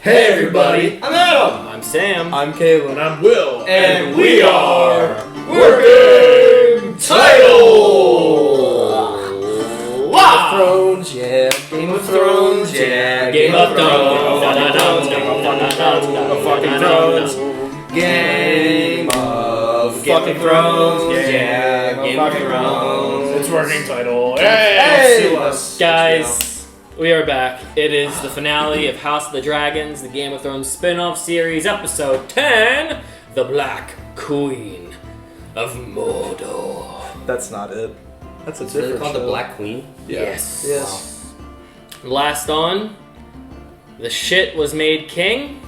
Hey everybody, I'm Adam. I'm Sam. I'm Caleb. And I'm Will. And we are Working Title! Game of Thrones, yeah. Game of Thrones, yeah. Game of Thrones. Fucking Thrones. Game of fucking Thrones, yeah. Game of Thrones. It's Working Title. Hey! Guys, we are back. It is the finale of House of the Dragons, the Game of Thrones spin-off series, episode 10, The Black Queen of Mordor. That's not it. That's a Is it different called show. the Black Queen? Yeah. Yes. Last on, the shit was made king,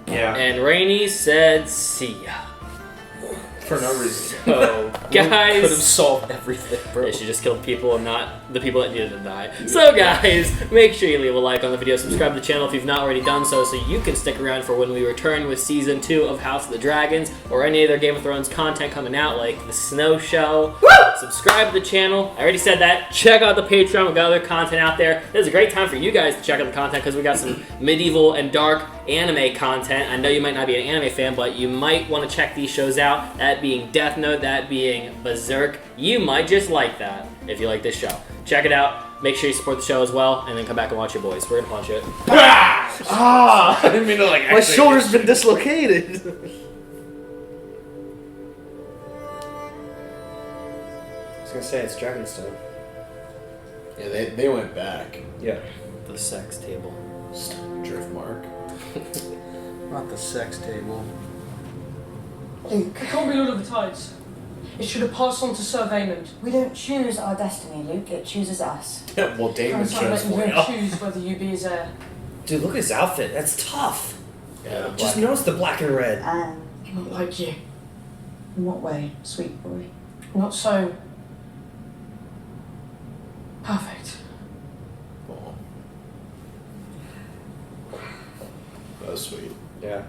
Yeah. and Rhaenys said, see ya. For no reason. So, Could have guys... solved everything, bro. Yeah, she just killed people and not the people that needed to die. So guys, make sure you leave a like on the video, subscribe to the channel if you've not already done so you can stick around for when we return with Season 2 of House of the Dragons or any other Game of Thrones content coming out like The Snow Show. Woo! Subscribe to the channel. I already said that. Check out the Patreon. We've got other content out there. This is a great time for you guys to check out the content because we got some medieval and dark anime content. I know you might not be an anime fan, but you might want to check these shows out. That being Death Note, that being Berserk. You might just like that if you like this show. Check it out. Make sure you support the show as well, and then come back and watch your boys. We're gonna punch it. Ah! I didn't mean to like. My shoulder's been dislocated. I was gonna say it's Dragonstone. Yeah, they went back. Yeah. The sex table. Drift mark. Not the sex table. It can't be all of the tides. It should have passed on to Sir Vaynand. We don't choose our destiny, Luke. It chooses us. Well, Damon Sounds like chose you for don't you. choose whether you be his heir. Dude, look at his outfit. That's tough. Yeah, Just notice the black and red. Not like you. In what way, sweet boy? Not so perfect. Oh. That was sweet. Yeah.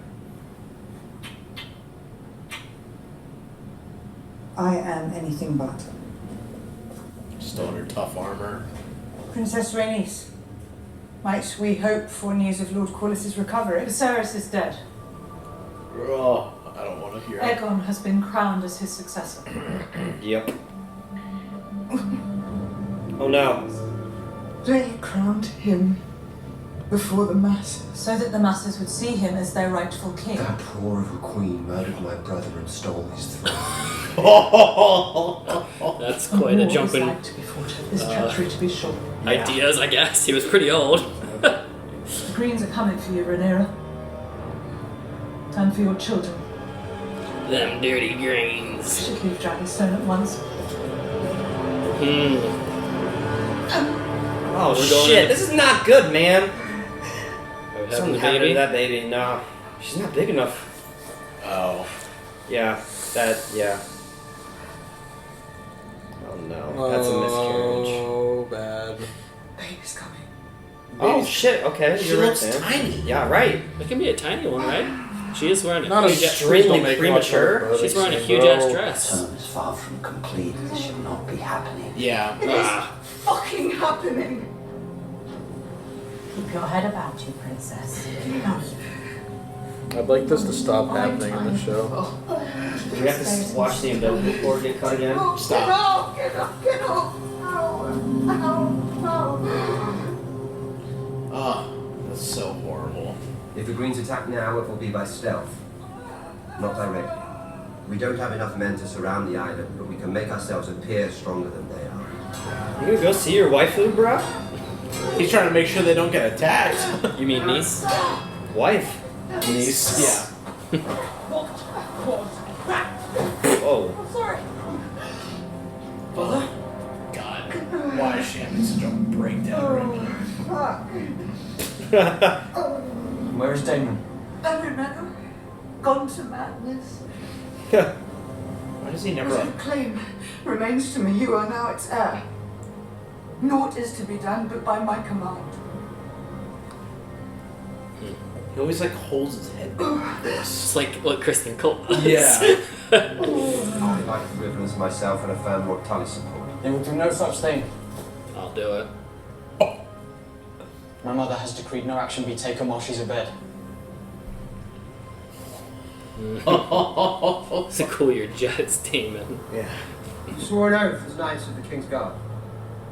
I am anything but. Still in her tough armor. Princess Rhaenys. Might we hope for news of Lord Corlys's recovery? Viserys is dead. Oh, I don't want to hear it. Aegon has been crowned as his successor. Yep. Oh no. They crowned him before the masses. So that the masses would see him as their rightful king. That whore of a queen murdered my brother and stole his throne. That's quite a jump in Like to be fought over this treachery, to be sure. ideas, I guess. He was pretty old. The Greens are coming for you, Rhaenyra. Time for your children. Them dirty You greens. should leave Dragonstone at once. Oh going shit, in. this is not good, man. Having the Something happened to baby. that baby. No. She's not big enough. Oh. Yeah. Yeah. Oh no. That's a miscarriage. Oh, bad. Baby's coming. Oh shit, okay. She You're right, looks Sam. tiny. Yeah, right. It can be a tiny one, right? She is wearing a Not huge extremely make premature. much of it, She's wearing a bro. huge ass dress. Turn is far from complete. This should not be happening. Yeah. Fucking happening! Keep your head about you, princess. I'd like this to stop happening in the show. We have to watch the umbilical cord get cut again. Stop. Get off! Ow! Oh, that's so horrible. If the Greens attack now, it will be by stealth, not directly. We don't have enough men to surround the island, but we can make ourselves appear stronger than they are. You gonna go see your waifu, bro? He's trying to make sure they don't get attacked. You mean niece? Wife? Niece. Yeah. Oh. Sorry. God. Why is she having such a breakdown right Where is Damon? I don't know. Gone to madness. Why does he never... Whatever claim remains to me, you are now its heir. Naught is to be done but by my command. He always like holds his head like this. It's like what Kristen Cole does. Yeah. I'd like to reverence myself and affirm more Tully support. They will do no such thing. I'll do it. My mother has decreed no action be taken while she's abed. To cool your jets, demon. Yeah. You swore an oath as knights of the King's Guard.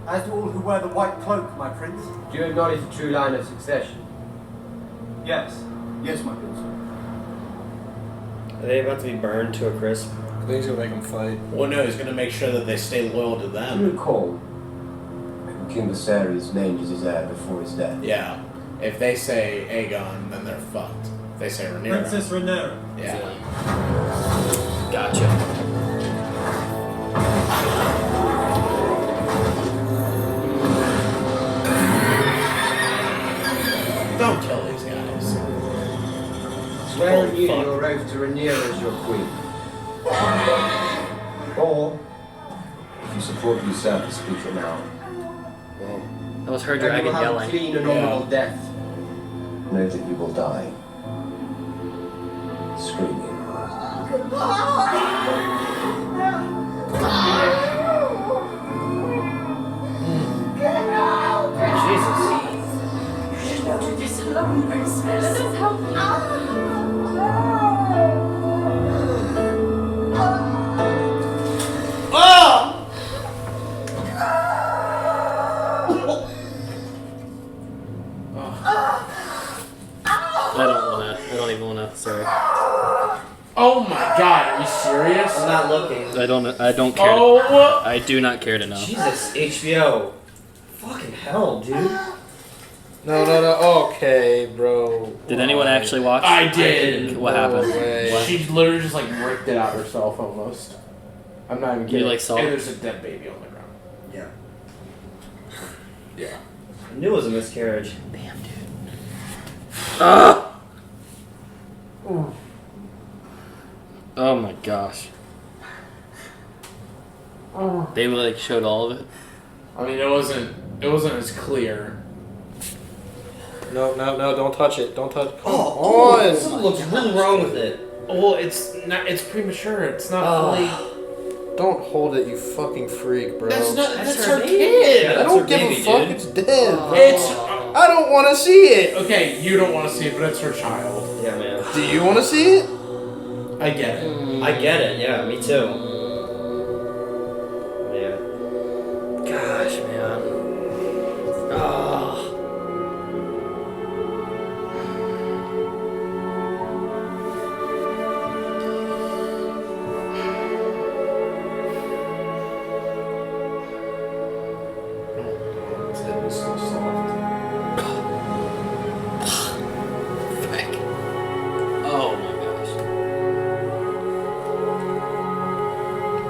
As do all who wear the white cloak, my prince. Do you acknowledge the true line of succession? Yes. Yes, my good sir. Are they about to be burned to a crisp? I think he's gonna make them fight. Well, no, he's gonna make sure that they stay loyal to Do you them. recall King Lucerys named as his heir before his death? Yeah. If they say Aegon, then they're fucked. If they say Rhaenyra. Princess Rhaenyra. Yeah. Gotcha. Don't kill these guys. Swear Oh, anew fuck. your oath to Rhaenyra as your queen. Or, if you support the usurper, speak it now. That was her And you dragon will have a yelling. clean and honorable death. Know that you will die. Screaming. Jesus. Don't do this alone, Princess. Let us help you. I don't even wanna, sorry. Oh my god, are you serious? I'm not looking. I don't care. Oh! I do not care to know. Jesus, HBO. Fucking hell, dude. No. Okay, bro. Did anyone actually watch? I did. What happened? What? She literally just like ripped it out herself almost. I'm not even kidding. like saw And it? there's a dead baby on the ground. Yeah. Yeah. I knew it was a miscarriage. Damn, dude. Ah! Oh my gosh. They like showed all of it. I mean, it wasn't as clear. No, don't touch it. Don't touch. Come Oh, on. something looks really wrong with it. Well, it's not. It's premature. It's not fully. Don't hold it, you fucking freak, bro. That's her her baby. kid. Yeah, I that's don't her give baby, a fuck. dude. It's dead. Bro. It's I don't want to see it. okay. You don't want to see it, but it's her child. Yeah, man. Do you want to see it? I get it. I get it. Yeah, me too. Yeah. Gosh, man. Oh. Frick. Oh my gosh.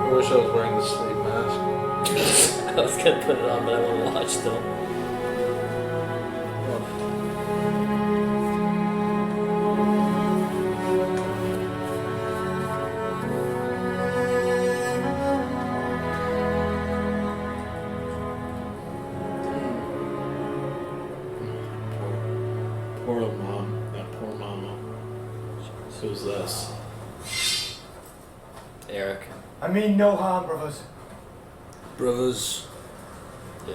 I wish I was wearing the sleep mask. I was gonna put it on, but I want to watch still. Poor old mom. That poor mama. Who's this? Eric. I mean no harm, brothers. Brothers. Yeah.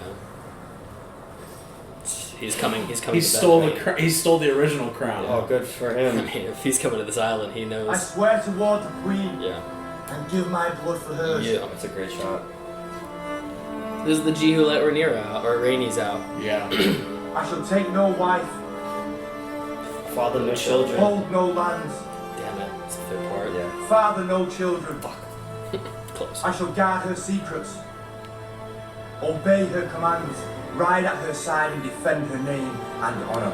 He's coming. He's coming. He to stole Beth, he stole the original crown. Oh, good for right? I him. mean, if he's coming to this island, he I knows. swear to ward the Queen Yeah. and give my blood for hers. Yeah. Oh, that's a great shot. This is the G who let Rhaenyra out, or Rhaenys out. Yeah. I shall take no wife, Father, no children. hold no lands, Damn it. It's the third part. Yeah. father no children. Close. I shall guard her secrets, obey her commands, ride at her side and defend her name and honor.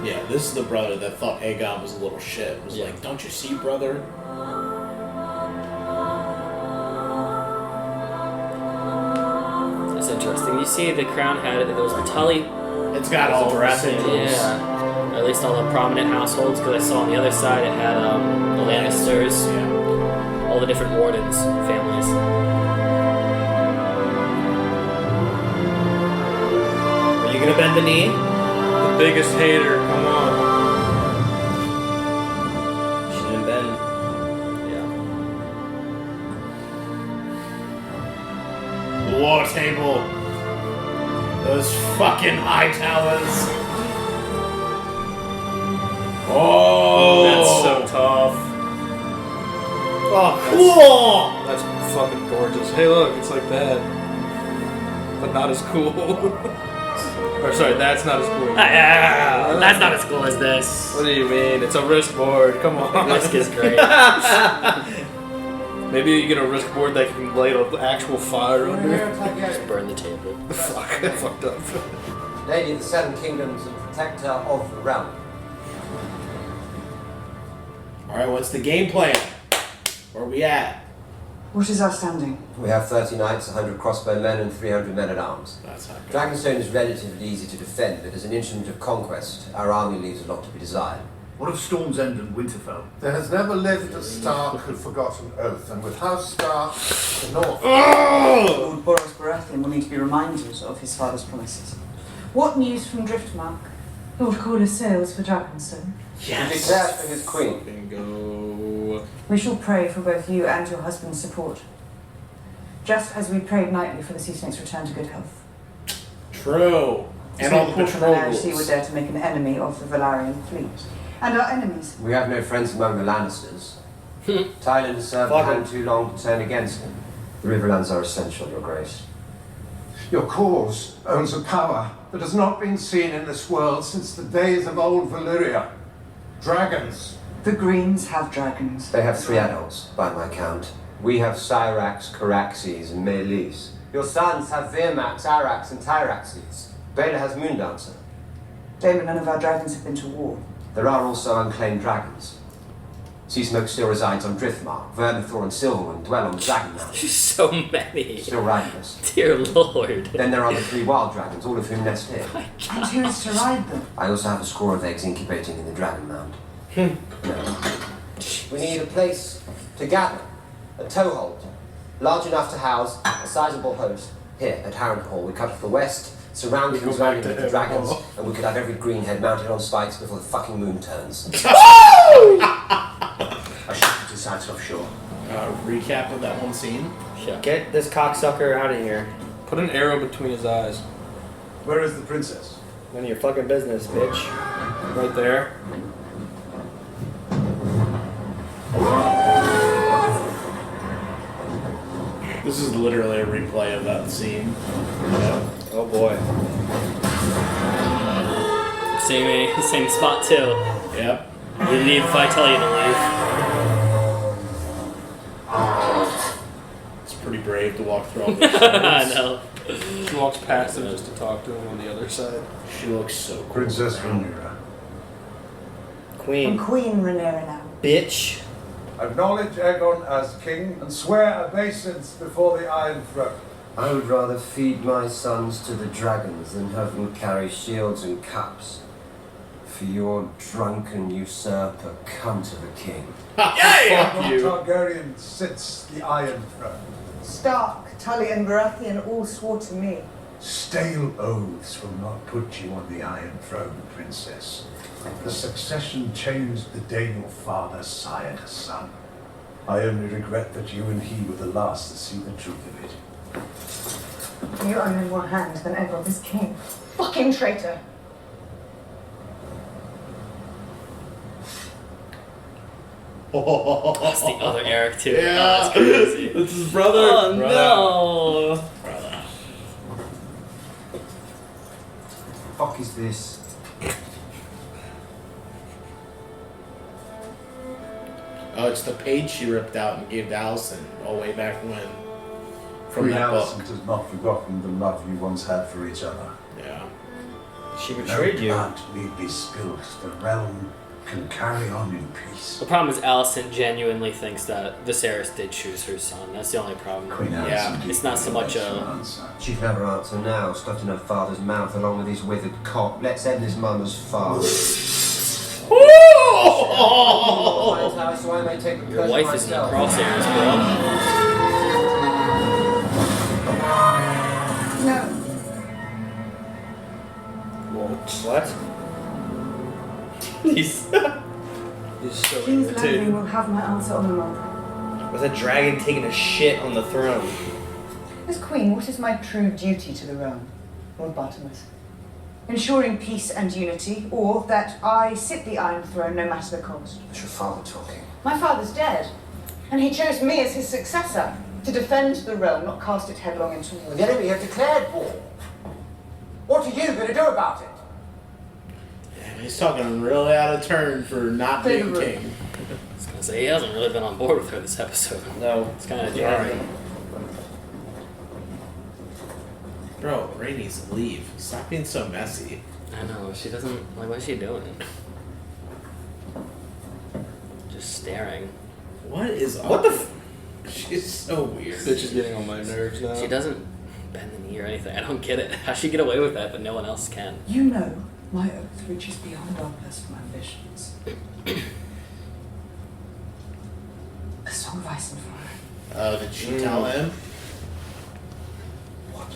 Yeah, this is the brother that thought Aegon was a little shit. Was Yeah. like, don't you see, brother? That's interesting. You see, the crown had there was the Tully. It's got all the dressing racing. Yeah. Or at least all the prominent households, because I saw on the other side it had the Lannisters, Yeah. all the different wardens, families. Are you gonna bend the knee? The biggest hater. Come on. She didn't bend. Yeah. The war table. Those fucking high towers. Oh, That's so tough. Whoa! That's fucking gorgeous. Hey, look, it's like that, but not as cool. Or sorry, that's not as cool. That's not as cool as this. What do you mean? It's a risk board. Come on. Risk is great. Maybe you get a risk board that can light an actual fire under. Just burn the table. Fuck, I fucked up. Lady of the Seven Kingdoms and protector of the realm. Alright, what's the game plan? Where are we at? What is our standing? We have 30 knights, 100 crossbow men, and 300 men at arms. That's not good. Dragonstone is relatively easy to defend, but as an instrument of conquest, our army leaves a lot to be desired. What of Storm's End and Winterfell? There has never lived a Stark who forgot an oath, and with House Stark, the North. Lord Boros Baratheon will need to be reminded of his father's promises. What news from Driftmark? Lord Corlys sails for Dragonstone. He declared for his queen. Bingo. We shall pray for both you and your husband's support, just as we prayed nightly for the Sea Snake's return to good health. True. And all the patrol rules. She would dare to make an enemy of the Velaryon fleet. And our enemies. We have no friends among the Lannisters. Tyland has served a hand too long to turn against him. The Riverlands are essential, Your Grace. Your cause owns a power that has not been seen in this world since the days of old Valyria. Dragons. The Greens have dragons. They have 3 adults, by my count. We have Cyrax, Caraxes, and Melis. Your sons have Virmax, Arax, and Tyraxes. Baela has Moondancer. Daemon, none of our dragons have been to war. There are also unclaimed dragons. Seasmoke still resides on Driftmark. Vermithor and Silverwind dwell on the Dragonmount. There's so many. Still riderless. Dear Lord. Then there are the 3 wild dragons, all of whom nest here. And who is to ride them? I also have a score of eggs incubating in the Dragonmount. No. We need a place to gather. A toehold. Large enough to house a sizable host. Here, at Harrenhal, we cut off the west, surrounded and surrounded with the dragons, and we could have every greenhead mounted on spikes before the fucking moon turns. I shifted to sights offshore. Recap of that one scene. Yeah. Get this cocksucker out of here. Put an arrow between his eyes. Where is the princess? None of your fucking business, bitch. Right there. This is literally a replay of that scene. Yeah. Oh boy. Same spot too. Yep. You leave if I tell you to leave. It's pretty brave to walk through all this. I know. She walks past him just to talk to him on the other side. She looks so cool. Princess Rhaenyra. I'm Queen. Queen Rhaenyra now. Bitch. Acknowledge Aegon as king and swear obeisance before the Iron Throne. I would rather feed my sons to the dragons than have them carry shields and cups. For your drunken usurper cunt of a king. Yeah! No Targaryen sits the Iron Throne. Stark, Tully, and Baratheon all swore to me. Stale oaths will not put you on the Iron Throne, Princess. The succession changed the day your father sired a son. I only regret that you and he were the last to see the truth of it. You own in more hand than Aegon is king. Fucking traitor! That's the other Eric too. Yeah. Oh, that's crazy. It's his brother. Oh Brother. no. Brother. Fuck is this? Oh, it's the page she ripped out and gave to Allison all way back when. From Queen that book. Alicent has not forgotten the love you once had for each other. Yeah. She betrayed you. Blood need be spilled. The realm can carry on in peace. The problem is Alicent genuinely thinks that Viserys did choose her son. That's the only problem. Queen Yeah, Alicent it's not so much gave a- her answer. She can have her answer now, stuffed in her father's mouth along with his withered cock. Let's end his mother's father. Oh! So I may take the Your pleasure wife is in the myself. crosshairs, bro. No. What? He's so King's Landing irritated. will have my answer on the morrow. Was a dragon taking a shit on the throne? As Queen, what is my true duty to the realm? Lord Bartimus? Ensuring peace and unity, or that I sit the Iron Throne no matter the cost. That's your father talking. My father's dead. And he chose me as his successor to defend the realm, not cast it headlong into war. The enemy have declared war. What are you going to do about it? Yeah, he's talking really out of turn for not being king. I was gonna say he hasn't really been on board with her this episode. No. It's kind of Yeah. jarring. Bro, Rey needs to leave. Stop being so messy. I know, she doesn't, like, what is she doing? Just staring. What is up? She's so weird. Bitch is getting on my nerves now. She doesn't bend the knee or anything. I don't get it. How she get away with that, but no one else can? You know my oath reaches beyond our personal ambitions. A song of ice and fire. Did she tell him? What?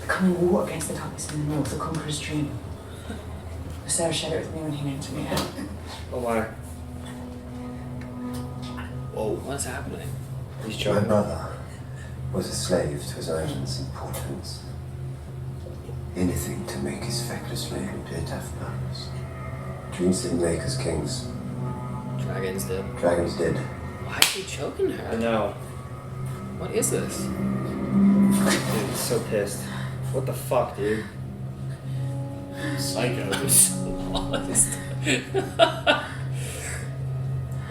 The coming war against the darkness in the north, the conqueror's dream. Sarah shared it with me when he named me. Oh my. Whoa. What's happening? He's My choking. brother was a slave to his island's importance. Anything to make his feckless flame did have purpose. Dreams didn't make us kings. Dragons did. Dragons did. Why is he choking her? I know. What is this? Dude, he's so pissed. What the fuck, dude? Psycho. I'm so lost.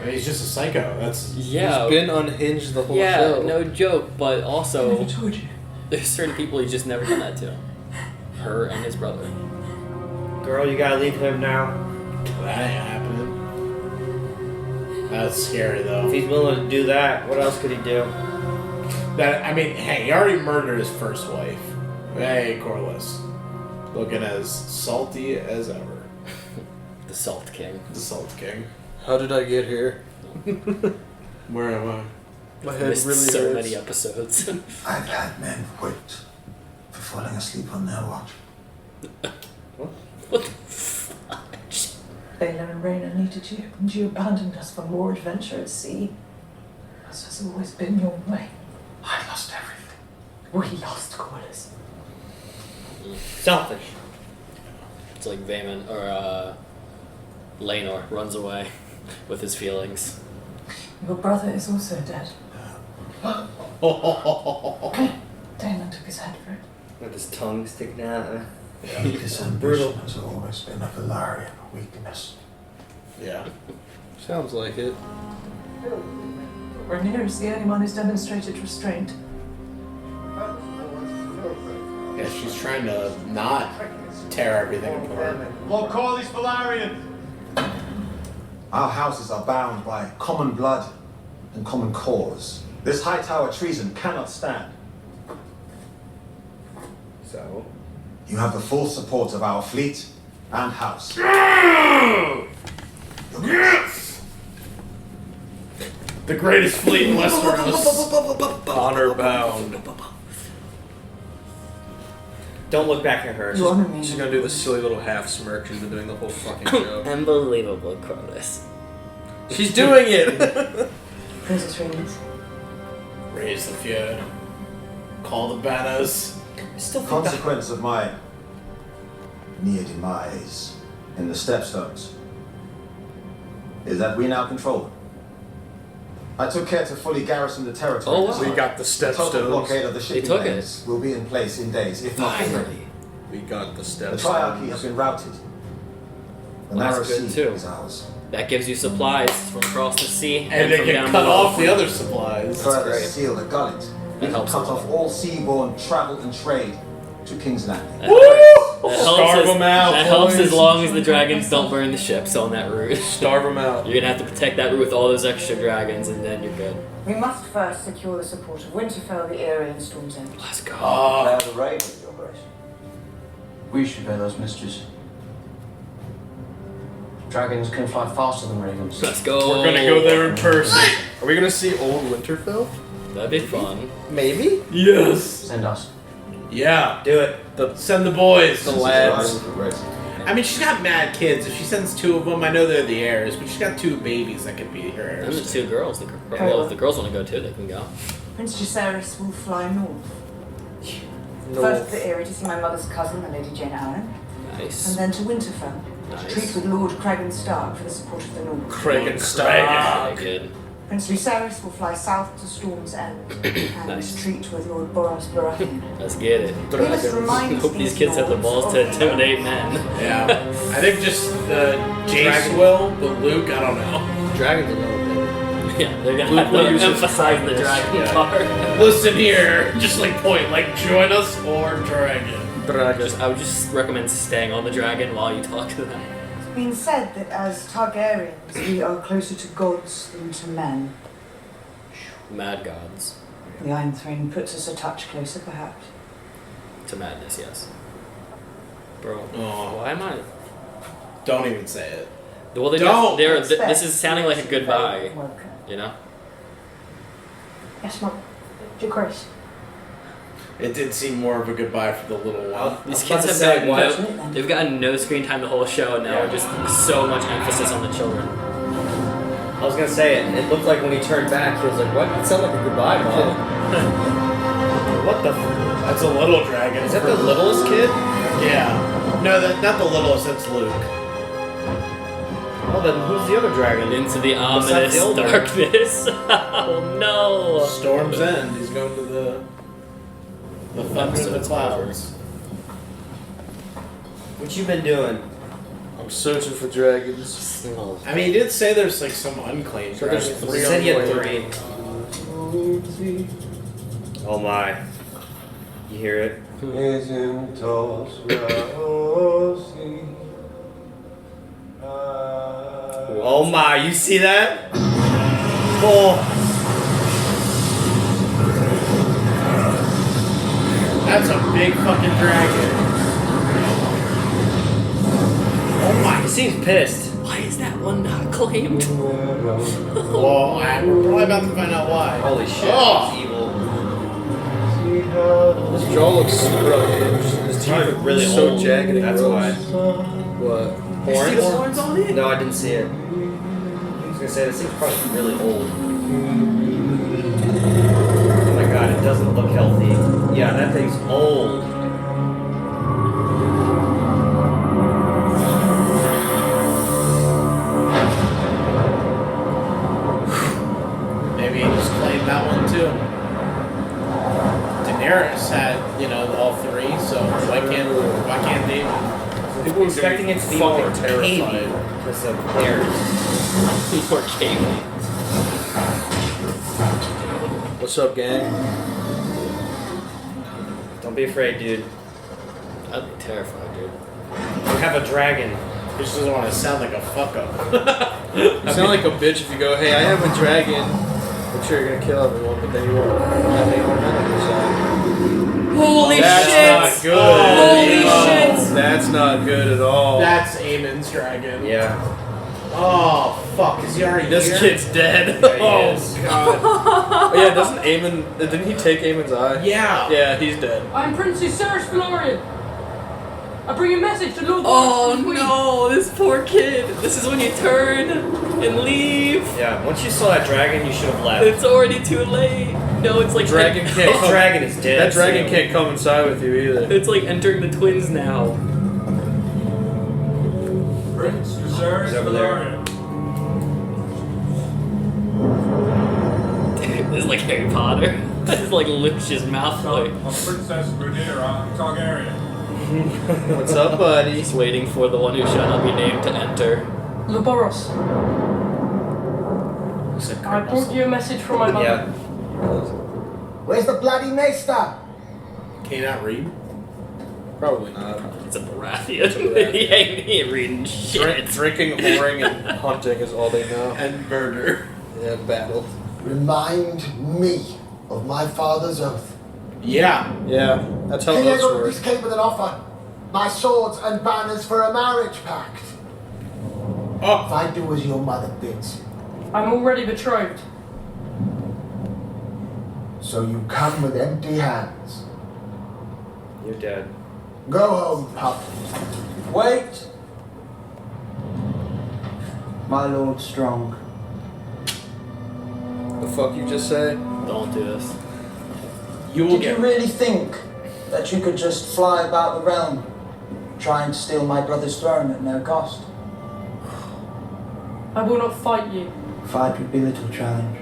He's just a psycho. That's Yeah. He's been unhinged the whole Yeah, show. no joke, but I also never told you. there's certain people he's just never done that to. Her and his brother. Girl, you gotta leave him now. that ain't happening. That's scary though. If he's willing to do that, what else could he do? That I mean, hey, he already murdered his first wife. Hey, Corliss, looking as salty as ever. The Salt King. The Salt King. How did I get here? Where am I? My head Missed really so hurts. many episodes. I've had men whipped for falling asleep on their watch. What the fudge? Baylor and Rhaenyra needed you, and you abandoned us for more adventure at sea. This has always been your way. I lost everything. We lost Corliss. Selfish. It's like Vaemon or Rhaenyra runs away with his feelings. Your brother is also dead. Daemon took his head for it. With his tongue sticking out. This Brutal. ambition has always been a Valarian weakness. Yeah. Sounds like it. Rhaenyra is the only one who's demonstrated restraint. Yeah, she's trying to not tear everything apart. Lord Corlys Valarian! Our houses are bound by common blood and common cause. This high tower treason cannot stand. So? You have the full support of our fleet and house. The greatest fleet in Westeros. Honor bound. Don't look back at her. You honor me. She's gonna do this silly little half smirk she's been doing the whole fucking show. Unbelievable, Corliss. She's doing it! Princess Rhaenys. Raise the feud. Call the banners. Still The think that. consequence of my near demise in the Stepstones is that we now control them. I took care to fully garrison the territory. Oh, wow. this We time. got the The total blockade Stepstones. of the shipping took it. lanes will be in place in days, if not already. Finally. We got the The triarchy has Stepstones. been routed. The Well, narrow that's good, sea too. is ours. That gives you supplies from across the sea And they from can down cut below. off the other supplies. Further great. seal the gullet. We can helps cut a lot. off all seaborne travel and trade to King's Landing. That helps Starve as- them out, That helps boys. as long as the dragons don't burn the ships on that route. Starve them out. You're gonna have to protect that route with all those extra dragons, and then you're good. We must first secure the support of Winterfell, the Eyrie, and Storm's End. Let's go. Prepare the raid with your grace. We should bear those messages. Dragons can fly faster than ravens. Let's go. We're gonna go there in person. Are we gonna see old Winterfell? That'd be fun. Maybe? Yes. Send us. Yeah. Do it. Send the boys. The lads. I mean, she's got mad kids. If she sends 2 of them, I know they're the heirs, but she's got 2 babies that could be her And heirs. the 2 girls. Well, if the girls want to go too, they can go. Prince Jacaerys will fly north. First to the Eyrie to see my mother's cousin, the Lady Jane Allen, Nice. and then to Winterfell Nice. Treat with Lord Cragen Stark for the support of the North. Cragen Stark. Good. Prince Lucerys will fly south to Storm's End and Nice. treat with Lord Boros Baratheon. Let's get it. We must remind Hope these kids have the balls to intimidate men. Yeah. I think just the Jace will, but Luke, I don't know. Dragons a little bit. Yeah, they're gonna Luke have will to use his emphasize the kindness. dragon Yeah. card. Listen here, just like point, like join us or dragon. I would just recommend staying on the dragon while you talk to them. It's been said that as Targaryens, we are closer to gods than to men. Mad gods. The Iron Throne puts us a touch closer, perhaps. To madness, yes. Bro, Oh. why am I? Don't even say it. Well, Don't! this is sounding like a goodbye. You know? Yes, Mum. Your Grace. It did seem more of a goodbye for the little one. These I kids was have about to say, gotten they've gotten no screen time the whole show, and now just so much emphasis on the children. I was gonna say it looked like when he turned back, he was like, what? That sounded like a goodbye, Mom. What the That's a little dragon. Is that the littlest kid? Yeah. No, not the littlest, that's Luke. Oh, then who's the other dragon? Into the Besides ominous the older one. darkness. Oh no! Storm's End. He's going to the thunder of the clouds. What you been doing? I'm searching for dragons. I mean, he did say there's like some unclaimed So there's dragons. He said he had 3. Oh my. You hear it? Oh my, you see that? Oh. That's a big fucking dragon. Oh my. He seems pissed. Why is that one not claimed? Well, we're probably about to find out why. Holy shit, Oh. he's evil. His jaw looks super unhinged. His teeth are really so old. jagged and That's gross. why. What? Horns? See the horns on it? No, I didn't see it. I was gonna say, this thing's probably really old. Oh my god, it doesn't look healthy. Yeah, that thing's old. Maybe he just claimed that one too. Daenerys had, all 3, so why can't Daemon? People expecting it to be far more terrified. cavey because of theirs. More cavey. What's up, gang? Don't be afraid, dude. I'd be terrified, dude. We have a dragon. He just doesn't want to sound like a fuck up. You sound like a bitch if you go, hey, I have a dragon. I'm sure you're gonna kill everyone, but then you won't have any more men on your side. Holy That's shit! not good. Holy No, shit! That's not good at all. That's Aemon's dragon. Yeah. Oh, fuck. Is he already This here? kid's dead. Yeah, he Oh, is. God. Oh, yeah, doesn't Aemon... Didn't he take Aemon's eye? Yeah. Yeah, he's dead. I'm Prince Lucerys Velaryon. I bring a message to Lord Oh Boros and the Queen. no, this poor kid. This is when you turn and leave. Yeah, once you saw that dragon, you should have left. It's already too late. No, it's like Dragon can't This come, dragon is dead. That dragon too. can't come inside with you either. It's like entering the twins now. Prince Lucerys He's over there. It's like Harry Potter. It's like Lucius Malfoy. of Princess Rhaenyra Targaryen. What's up, buddy? He's waiting for the one who shall not be named to enter. Lord Boros, Looks like I brought you a message from my mother. Yeah. Where's the bloody maester? Can you not read? Probably not. It's a Baratheon. He ain't reading shit. Drinking, whoring, and hunting is all they know. And murder. Yeah, battle. Remind me of my father's oath. Yeah. Yeah, that's how King those Aegon work. came with an offer. My swords and banners for a marriage pact. Oh. If I do as your mother bids, I'm already betrothed. so you come with empty hands. You're dead. Go home, pup. Wait! My Lord Strong. The fuck you just say? Don't do this. You will Did get. you really think that you could just fly about the realm trying to steal my brother's throne at no cost. I will not fight you. Fight would be little challenge.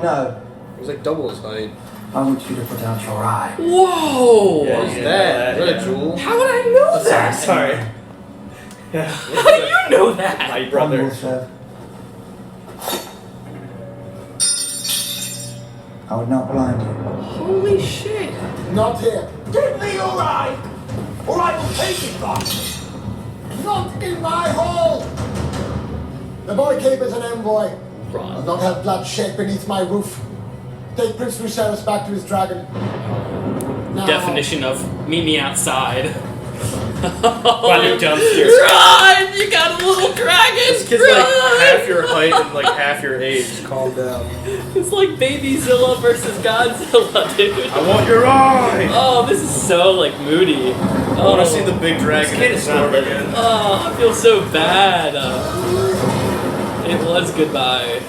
No, He's like double his height. I want you to put out your eye. Whoa! What is that? Is that a jewel? How would I know that? Sorry. How do you know that? My brother. Humble, sir. I would not blind you. Holy shit! Not here. Give me your eye, or I will take it back. Not in my hall! The boy keep is an envoy. I'll not have blood shed beneath my roof. Take Prince Lucerys back to his dragon. Now. Definition of meet me outside. By the dumpster. Run! You got a little dragon! This kid's Run! like half your height and like half your age. Calm down. It's like Baby Zilla versus Godzilla, dude. I want your eye! Oh, this is so like moody. I want to see the big dragon This kid in the is not storm living. again. Oh, I feel so bad. It was goodbye.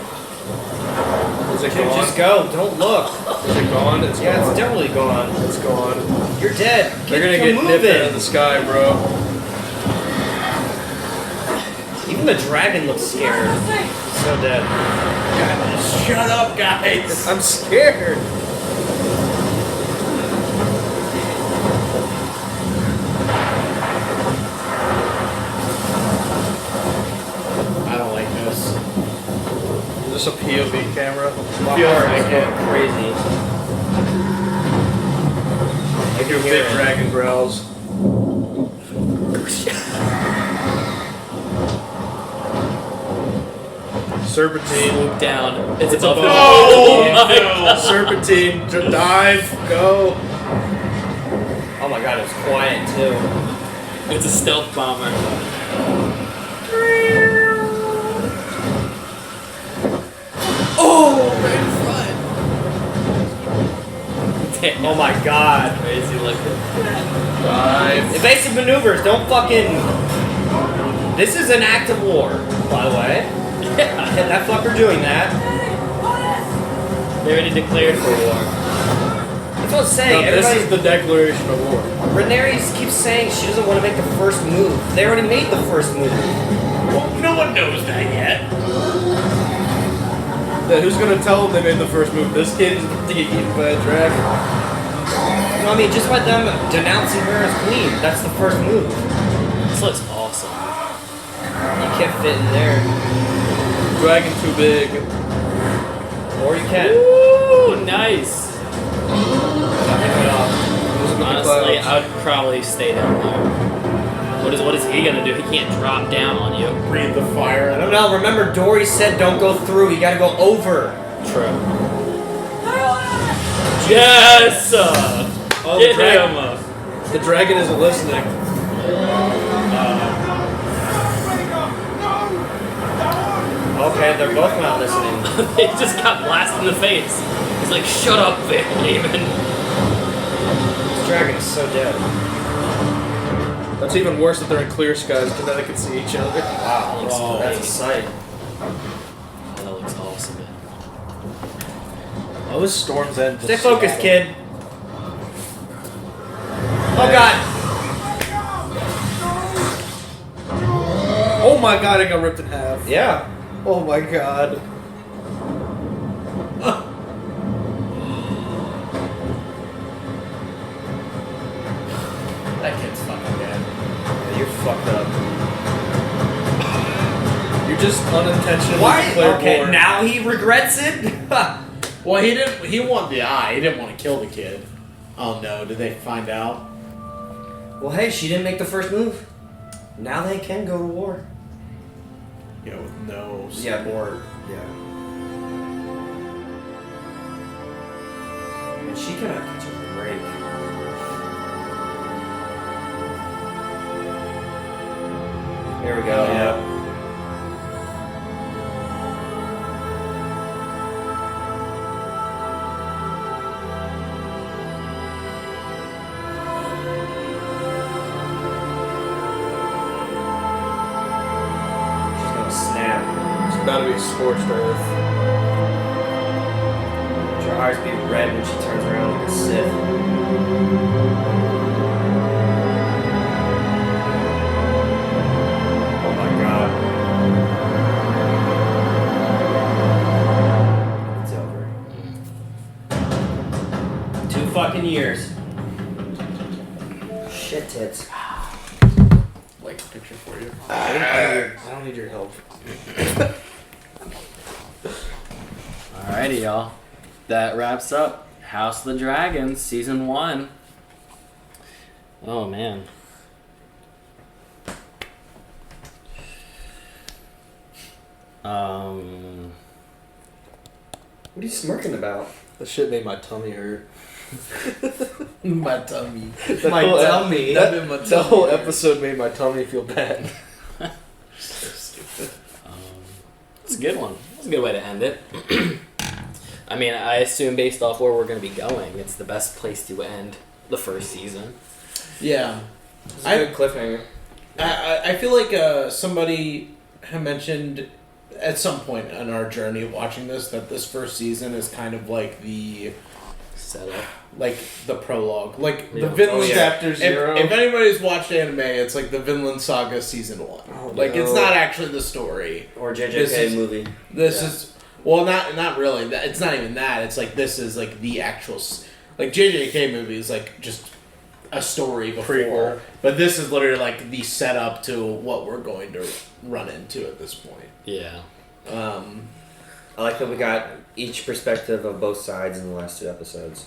Is it Dude, gone? just go. Don't look. Is it gone? It's Yeah, gone. it's definitely gone. It's gone. You're dead. They're gonna Keep get nipped out of moving. the sky, bro. Even the dragon looks scared. So dead. God, shut up, guys. I'm scared. I don't like this. Is this a POV camera? My heart is going crazy. I hear big dragon growls. Serpentine. Swoop down. It's above him. Oh, my God. Serpentine, dive, go. Oh my god, it's quiet too. It's a stealth bomber. Oh, right in front. Damn. Oh my god. Crazy looking. Dive. Evasive maneuvers, don't fucking... This is an act of war, by the way. Yeah. And that fucker doing that. They already declared for war. That's what I'm saying. No, this is Everybody... the declaration of war. Rhaenyra keeps saying she doesn't want to make the first move. They already made the first move. Well, no one knows that yet. Yeah, who's gonna tell them they made the first move? This kid is about to get eaten by a dragon. No, I mean, just by them denouncing her as queen, that's the first move. This looks awesome. You can't fit in there. Dragon too big. Or you can. Ooh, nice. Those are the Honestly, clouds. I would probably stay down there. What is he gonna do? He can't drop down on you. Breathe the fire. I don't know. Remember, Dory said don't go through. You gotta go over. True. Yes! Oh, Get the dragon. him! The dragon isn't listening. Okay, they're both not listening. He just got blasted in the face. He's like, shut up, Daemon. This dragon is so dead. That's even worse that they're in clear skies because then they can see each other. Wow, Looks that's a great. sight. That looks awesome, man. Oh, this storm's end. Stay focused, kid. Oh god. Oh my god, I got ripped in half. Yeah. Oh my god. That kid's fucking dead. Yeah, you're fucked up. You're just unintentionally Why? declared Okay, war. now he regrets it? Well, he didn't. He wanted the eye. He didn't want to kill the kid. Oh no! Did they find out? Well, hey, she didn't make the first move. Now they can go to war. You know, with no Yeah, support. Yeah. And she cannot catch a break. Here we go. Yeah. She's gonna snap. It's about to be scorched earth. eyes be red when she turns around like a Sith. Oh my god. It's over. 2 fucking years. Shit tits. Like a picture for you. I don't need your help. Alrighty, y'all. That wraps up House of the Dragons Season 1. Oh, man. What are you smirking about? That shit made my tummy hurt. My tummy. The My whole tummy. The whole episode made my tummy feel bad. So stupid. It's a good one. It's a good way to end it. I mean, I assume based off where we're going to be going, it's the best place to end the first season. Yeah. It's a good cliffhanger. I feel like somebody had mentioned at some point in our journey of watching this that this first season is kind of like the setup, like the prologue, like Yeah. the Vinland Chapter Zero. If anybody's watched anime, it's like the Vinland Saga season 1. Oh, like no. it's not actually the story Or This JJK is- movie. This Yeah. is well, not really. It's not even that. It's like this is like the actual like JJK movie is like just a story before, Prequel. but this is literally like the setup to what we're going to run into at this point. Yeah. I like that we got each perspective of both sides in the last 2 episodes.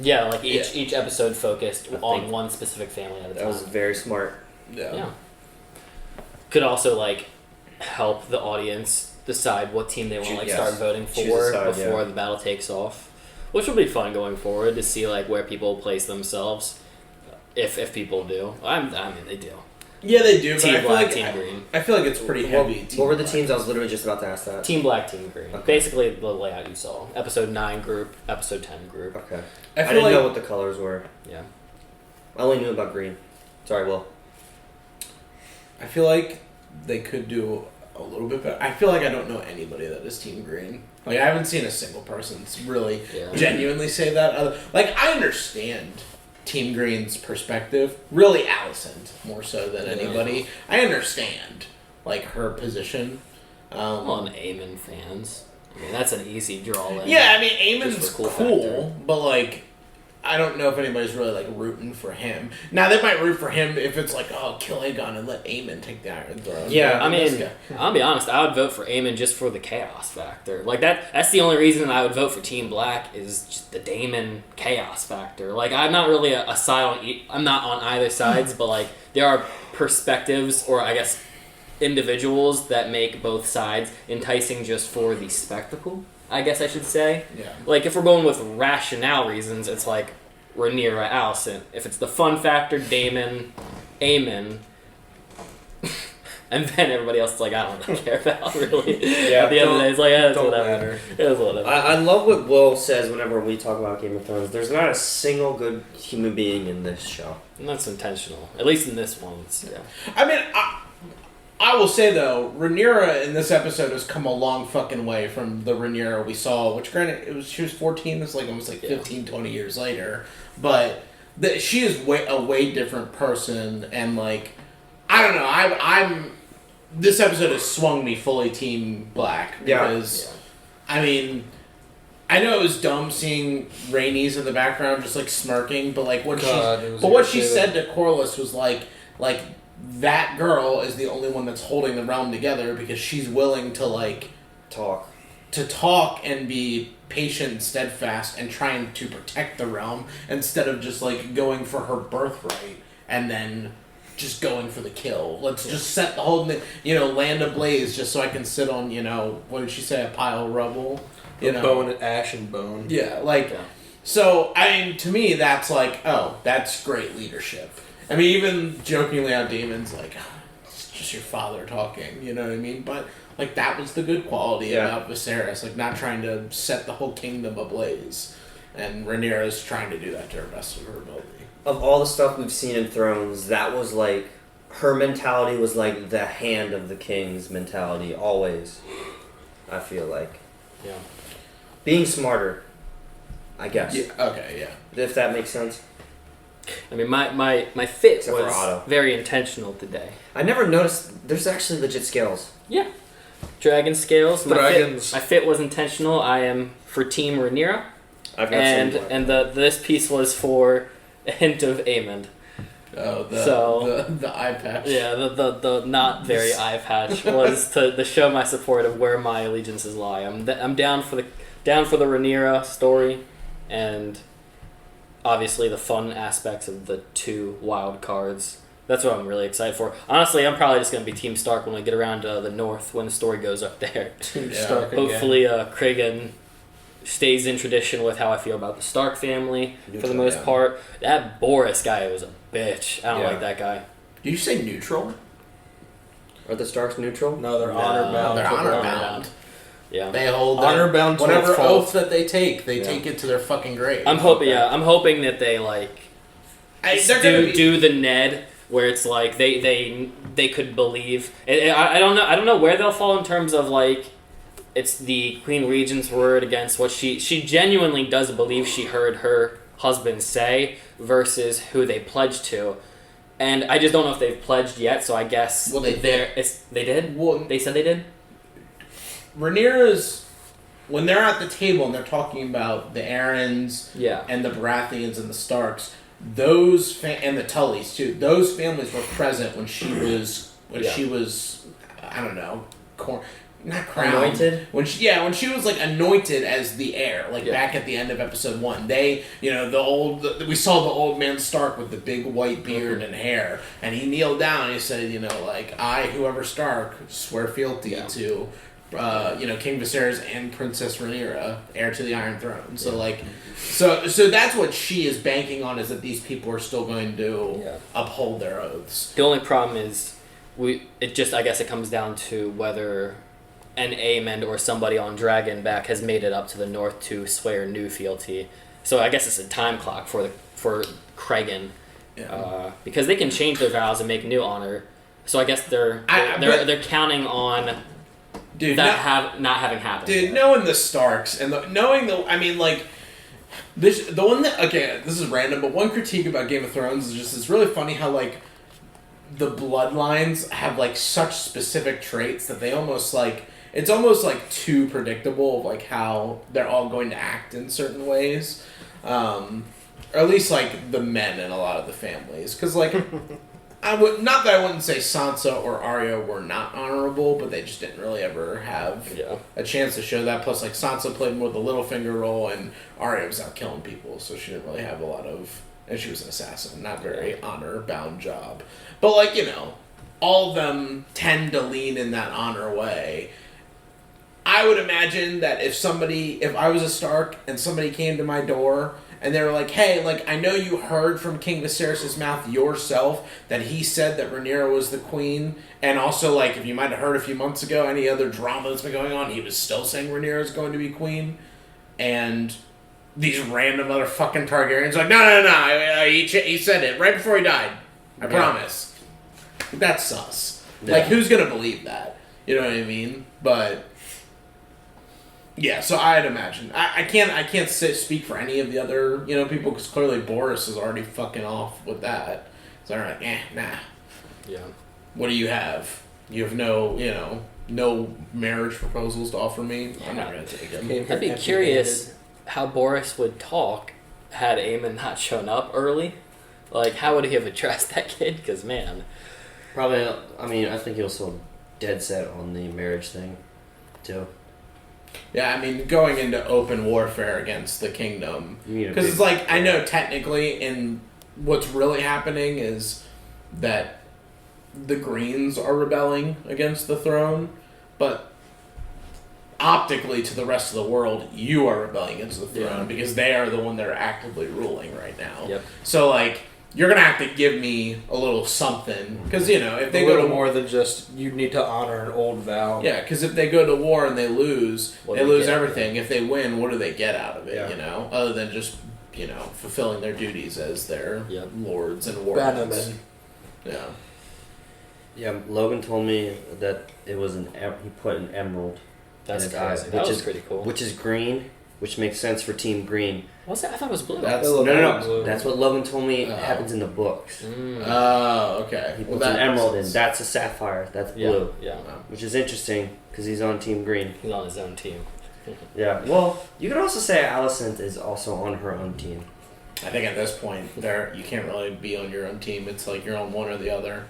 Yeah, like each episode focused I on think one specific family at a time. That was very smart. Yeah. Could also like help the audience decide what team they want to like Yes. start voting Choose for a side, before yeah. the battle takes off, which will be fun going forward to see like where people place themselves, if people do. I mean they do. Yeah, they do. But Team I feel Black, like Team Green. I feel like it's pretty heavy. What were the teams? I was literally just about to ask that. Team Black, Team Green. Okay. Basically the layout you saw. Episode 9 group, Episode 10 group. Okay. I I feel didn't like know what the colors were. Yeah. I only knew about green. Sorry, Will. I feel like they could do a little bit better. I feel like I don't know anybody that is Team Green. Like I haven't seen a single person really genuinely say that. Like I understand Team Green's perspective. Really, Allison more so than anybody. I understand like her position. Well, and Aemon fans. I mean, that's an easy draw. In. Yeah, I mean, Aemon's Just cool, for factor. but like, I don't know if anybody's really like rooting for him. Now they might root for him if it's like, oh, kill Aegon and let Aemon take the Iron Throne. Yeah, I this mean, guy. I'll be honest. I would vote for Aemon just for the chaos factor. Like that's the only reason I would vote for Team Black is just the Daemon chaos factor. Like I'm not really a side on. I'm not on either sides, but like there are perspectives, or I guess individuals that make both sides enticing just for the spectacle. I guess I should say. Yeah. Like if we're going with rationale reasons, it's like Rhaenyra, Allison. If it's the fun factor, Daemon, Aemon. And then everybody else is like, I don't really care about, really. Yeah, At the end of the day, it's like, yeah, it's don't whatever. matter. It's whatever. I love what Will says whenever we talk about Game of Thrones. There's not a single good human being in this show. And that's intentional. At least in this one. Yeah. I mean, I will say though, Rhaenyra in this episode has come a long fucking way from the Rhaenyra we saw. Which granted, she was 14. It's like almost like 15, 20 years later. But she is a way different person, and like, I don't know. I'm this episode has swung me fully Team Black because, I mean, I know it was dumb seeing Rhaenys in the background just like smirking, but like what she said to Corlys was like that girl is the only one that's holding the realm together because she's willing to like talk and be patient and steadfast and trying to protect the realm instead of just like going for her birthright and then just going for the kill. Let's just set the whole thing, land ablaze just so I can sit on, what did she say, a pile of rubble? Bone and ash and bone. Yeah, so, I mean, to me, that's like, oh, that's great leadership. I mean, even jokingly how Daemon's like, oh, it's just your father talking, you know what I mean? But, like, that was the good quality about Viserys, like, not trying to set the whole kingdom ablaze. And Rhaenyra's trying to do that to her best of her ability. Of all the stuff we've seen in Thrones, that was like, her mentality was like the hand of the king's mentality, always. I feel like. Yeah. Being smarter. I guess. Yeah. Okay. Yeah. If that makes sense. I mean, my fit Except for was Otto. very intentional today. I never noticed. There's actually legit scales. Yeah. Dragon scales. Dragons. My fit was intentional. I am for Team Rhaenyra. I've got And this piece was for a hint of Aemond. Oh, the eye patch. Yeah, the not very eye patch was to show my support of where my allegiances lie. I'm down for the Rhaenyra story, and obviously the fun aspects of the 2 wild cards. That's what I'm really excited for. Honestly, I'm probably just going to be Team Stark when we get around to the north when the story goes up there. Team Stark. Hopefully, Kragan stays in tradition with how I feel about the Stark family for the most part. That Boris guy was a bitch. I don't like that guy. Did you say neutral? Are the Starks neutral? No, they're honor bound. They're honor bound. Yeah, they hold honor bound to whatever its fault. oath that they take. They take it to their fucking grave. I'm hoping that they do the Ned where it's like they could believe. I don't know where they'll fall in terms of like it's the Queen Regent's word against what she genuinely does believe she heard her husband say versus who they pledged to. And I just don't know if they've pledged yet, so I guess they did? Well, they said they did? Rhaenyra's, when they're at the table and they're talking about the Aarons Yeah. and the Baratheons and the Starks, those and the Tullys too, those families were present when she was I don't know, not crowned. Anointed? When she was like anointed as the heir, back at the end of episode 1. They, we saw the old man Stark with the big white beard and hair, and he kneeled down and he said, I, whoever Stark, swear fealty to, King Viserys and Princess Rhaenyra, heir to the Iron Throne. So so that's what she is banking on, is that these people are still going to uphold their oaths. The only problem is I guess it comes down to whether an Aemond or somebody on Dragonback has made it up to the north to swear new fealty. So I guess it's a time clock for Kragan, because they can change their vows and make new honor. So I guess they're counting on not having happened. Dude, knowing the Starks and this is random, but one critique about Game of Thrones is just it's really funny how the bloodlines have such specific traits that they almost it's almost too predictable of how they're all going to act in certain ways, or at least the men in a lot of the families, because I wouldn't say Sansa or Arya were not honorable, but they just didn't really ever have a chance to show that. Plus Sansa played more the Littlefinger role, and Arya was out killing people, so she didn't really have a lot of. And she was an assassin, not very honor-bound job. But, all of them tend to lean in that honor way. I would imagine that if I was a Stark and somebody came to my door and they were like, hey, I know you heard from King Viserys' mouth yourself that he said that Rhaenyra was the queen, and also, if you might have heard a few months ago, any other drama that's been going on, he was still saying Rhaenyra is going to be queen, and these random other fucking Targaryens no, he said it right before he died. I promise. That's sus. Who's gonna believe that? You know what I mean? But yeah, so I'd imagine I can't speak for any of the other people, because clearly Boris is already fucking off with that. So they're like, nah. Yeah. What do you have? You have no marriage proposals to offer me. I'm not gonna take them. I'd be curious how Boris would talk had Aemon not shown up early. How would he have addressed that kid? Because, man. Probably, I think he was so dead set on the marriage thing, too. Yeah, going into open warfare against the kingdom. Because it's I know technically, in what's really happening is that the Greens are rebelling against the throne, but optically to the rest of the world, you are rebelling against the throne because they are the one that are actively ruling right now. Yep. So, you're going to have to give me a little something. Because, if they go go to more than just, you need to honor an old vow. Yeah, because if they go to war and they lose, they lose everything. If they win, what do they get out of it, Other than just, fulfilling their duties as their lords and wardens. Yeah. Yeah, Logan told me that it was he put an emerald That's in his crazy. eye, That was pretty cool. Which is green, which makes sense for Team Green. Was it? I thought it was blue. No. That's what Logan told me happens in the books. Oh, okay. He puts an emerald in. That's a sapphire. That's blue. Yeah. Which is interesting because he's on Team Green. He's on his own team. Yeah. Well, you could also say Alicent is also on her own team. I think at this point, you can't really be on your own team. It's like you're on one or the other.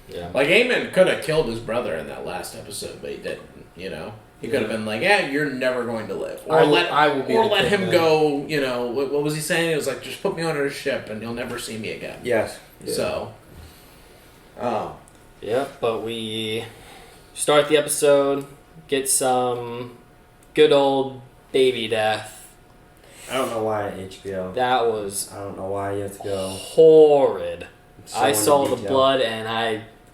Yeah. Like Aemon could have killed his brother in that last episode, but he didn't. You know, he could have been like, "Yeah, you're never going to live," or let him go. You know, what was he saying? It was like, "Just put me on a ship, and you'll never see me again." Yes. Yeah. So. Yeah, but we start the episode, get some good old baby death. I don't know why HBO. That was. I don't know why you have to go. Horrid. So I saw into the detail. blood and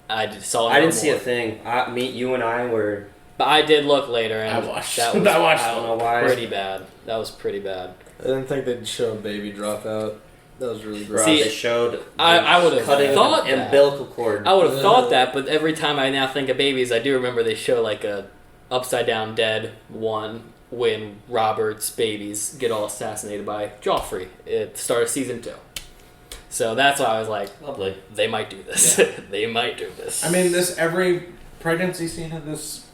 I just saw. I didn't see a thing. You and I were. But I did look later, and I watched. That was, I watched. I don't know why. Pretty bad. That was pretty bad. I didn't think they'd show a baby drop out. That was really gross. See, they showed. I would have cutting thought an that. umbilical cord. I would have thought that, but every time I now think of babies, I do remember they show like a upside down dead one when Robert's babies get all assassinated by Joffrey at the start of season 2. So that's why I was like, lovely. They might do this. Yeah. They might do this. I mean, every pregnancy scene of this,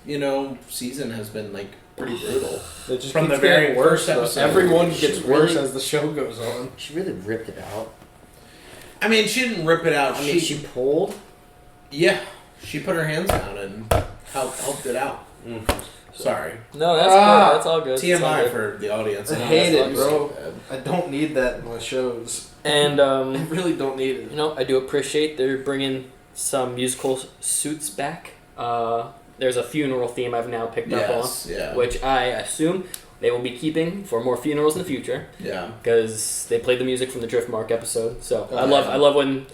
season has been like pretty brutal. It just from keeps the very getting worse. first episode. Everyone She gets worse really- as the show goes on. She really ripped it out. I mean, she didn't rip it out. I mean, she pulled. Yeah, she put her hands down and helped it out. Sorry. No, that's good. That's all good. TMI It's all good. for the audience. I hate it, bro. I don't need that in my shows. And I really don't need it. I do appreciate they're bringing some musical suits back. There's a funeral theme I've now picked up on, which I assume they will be keeping for more funerals in the future. Yeah, because they played the music from the Driftmark episode. So I love when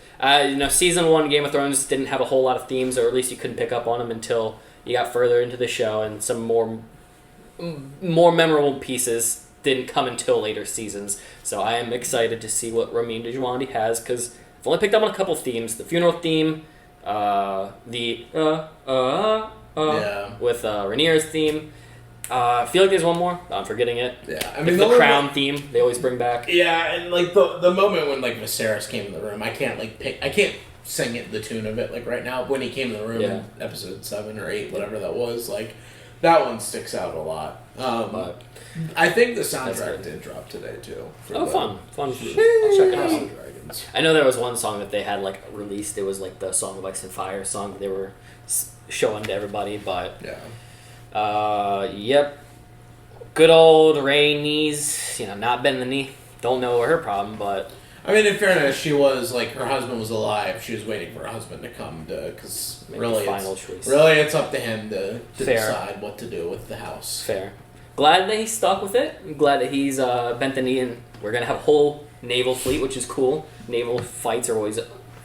season 1 Game of Thrones didn't have a whole lot of themes, or at least you couldn't pick up on them until you got further into the show, and some more memorable pieces didn't come until later seasons. So I am excited to see what Ramin Djawadi has, because I've only picked up on a couple themes: the funeral theme, with Rhaenyra's theme. I feel like there's one more. I'm forgetting it. Yeah, I mean the crown theme they always bring back. Yeah, and like the moment when like Viserys came in the room, I can't sing it the tune of it like right now. When he came in the room in episode 7 or 8, whatever that was, like that one sticks out a lot. But I think the soundtrack did drop today too. Fun! I'll check it out. I know there was one song that they had like released. It was like the Song of Ice and Fire song that they were showing to everybody, but yep. Good old Rhaenys, not bend the knee. Don't know her problem, but I mean, in fairness, she was like her husband was alive. She was waiting for her husband to come because really, it's up to him to decide what to do with the house. Fair. Glad that he stuck with it. I'm glad that he's bent the knee, and we're gonna have a whole naval fleet, which is cool. Naval fights are always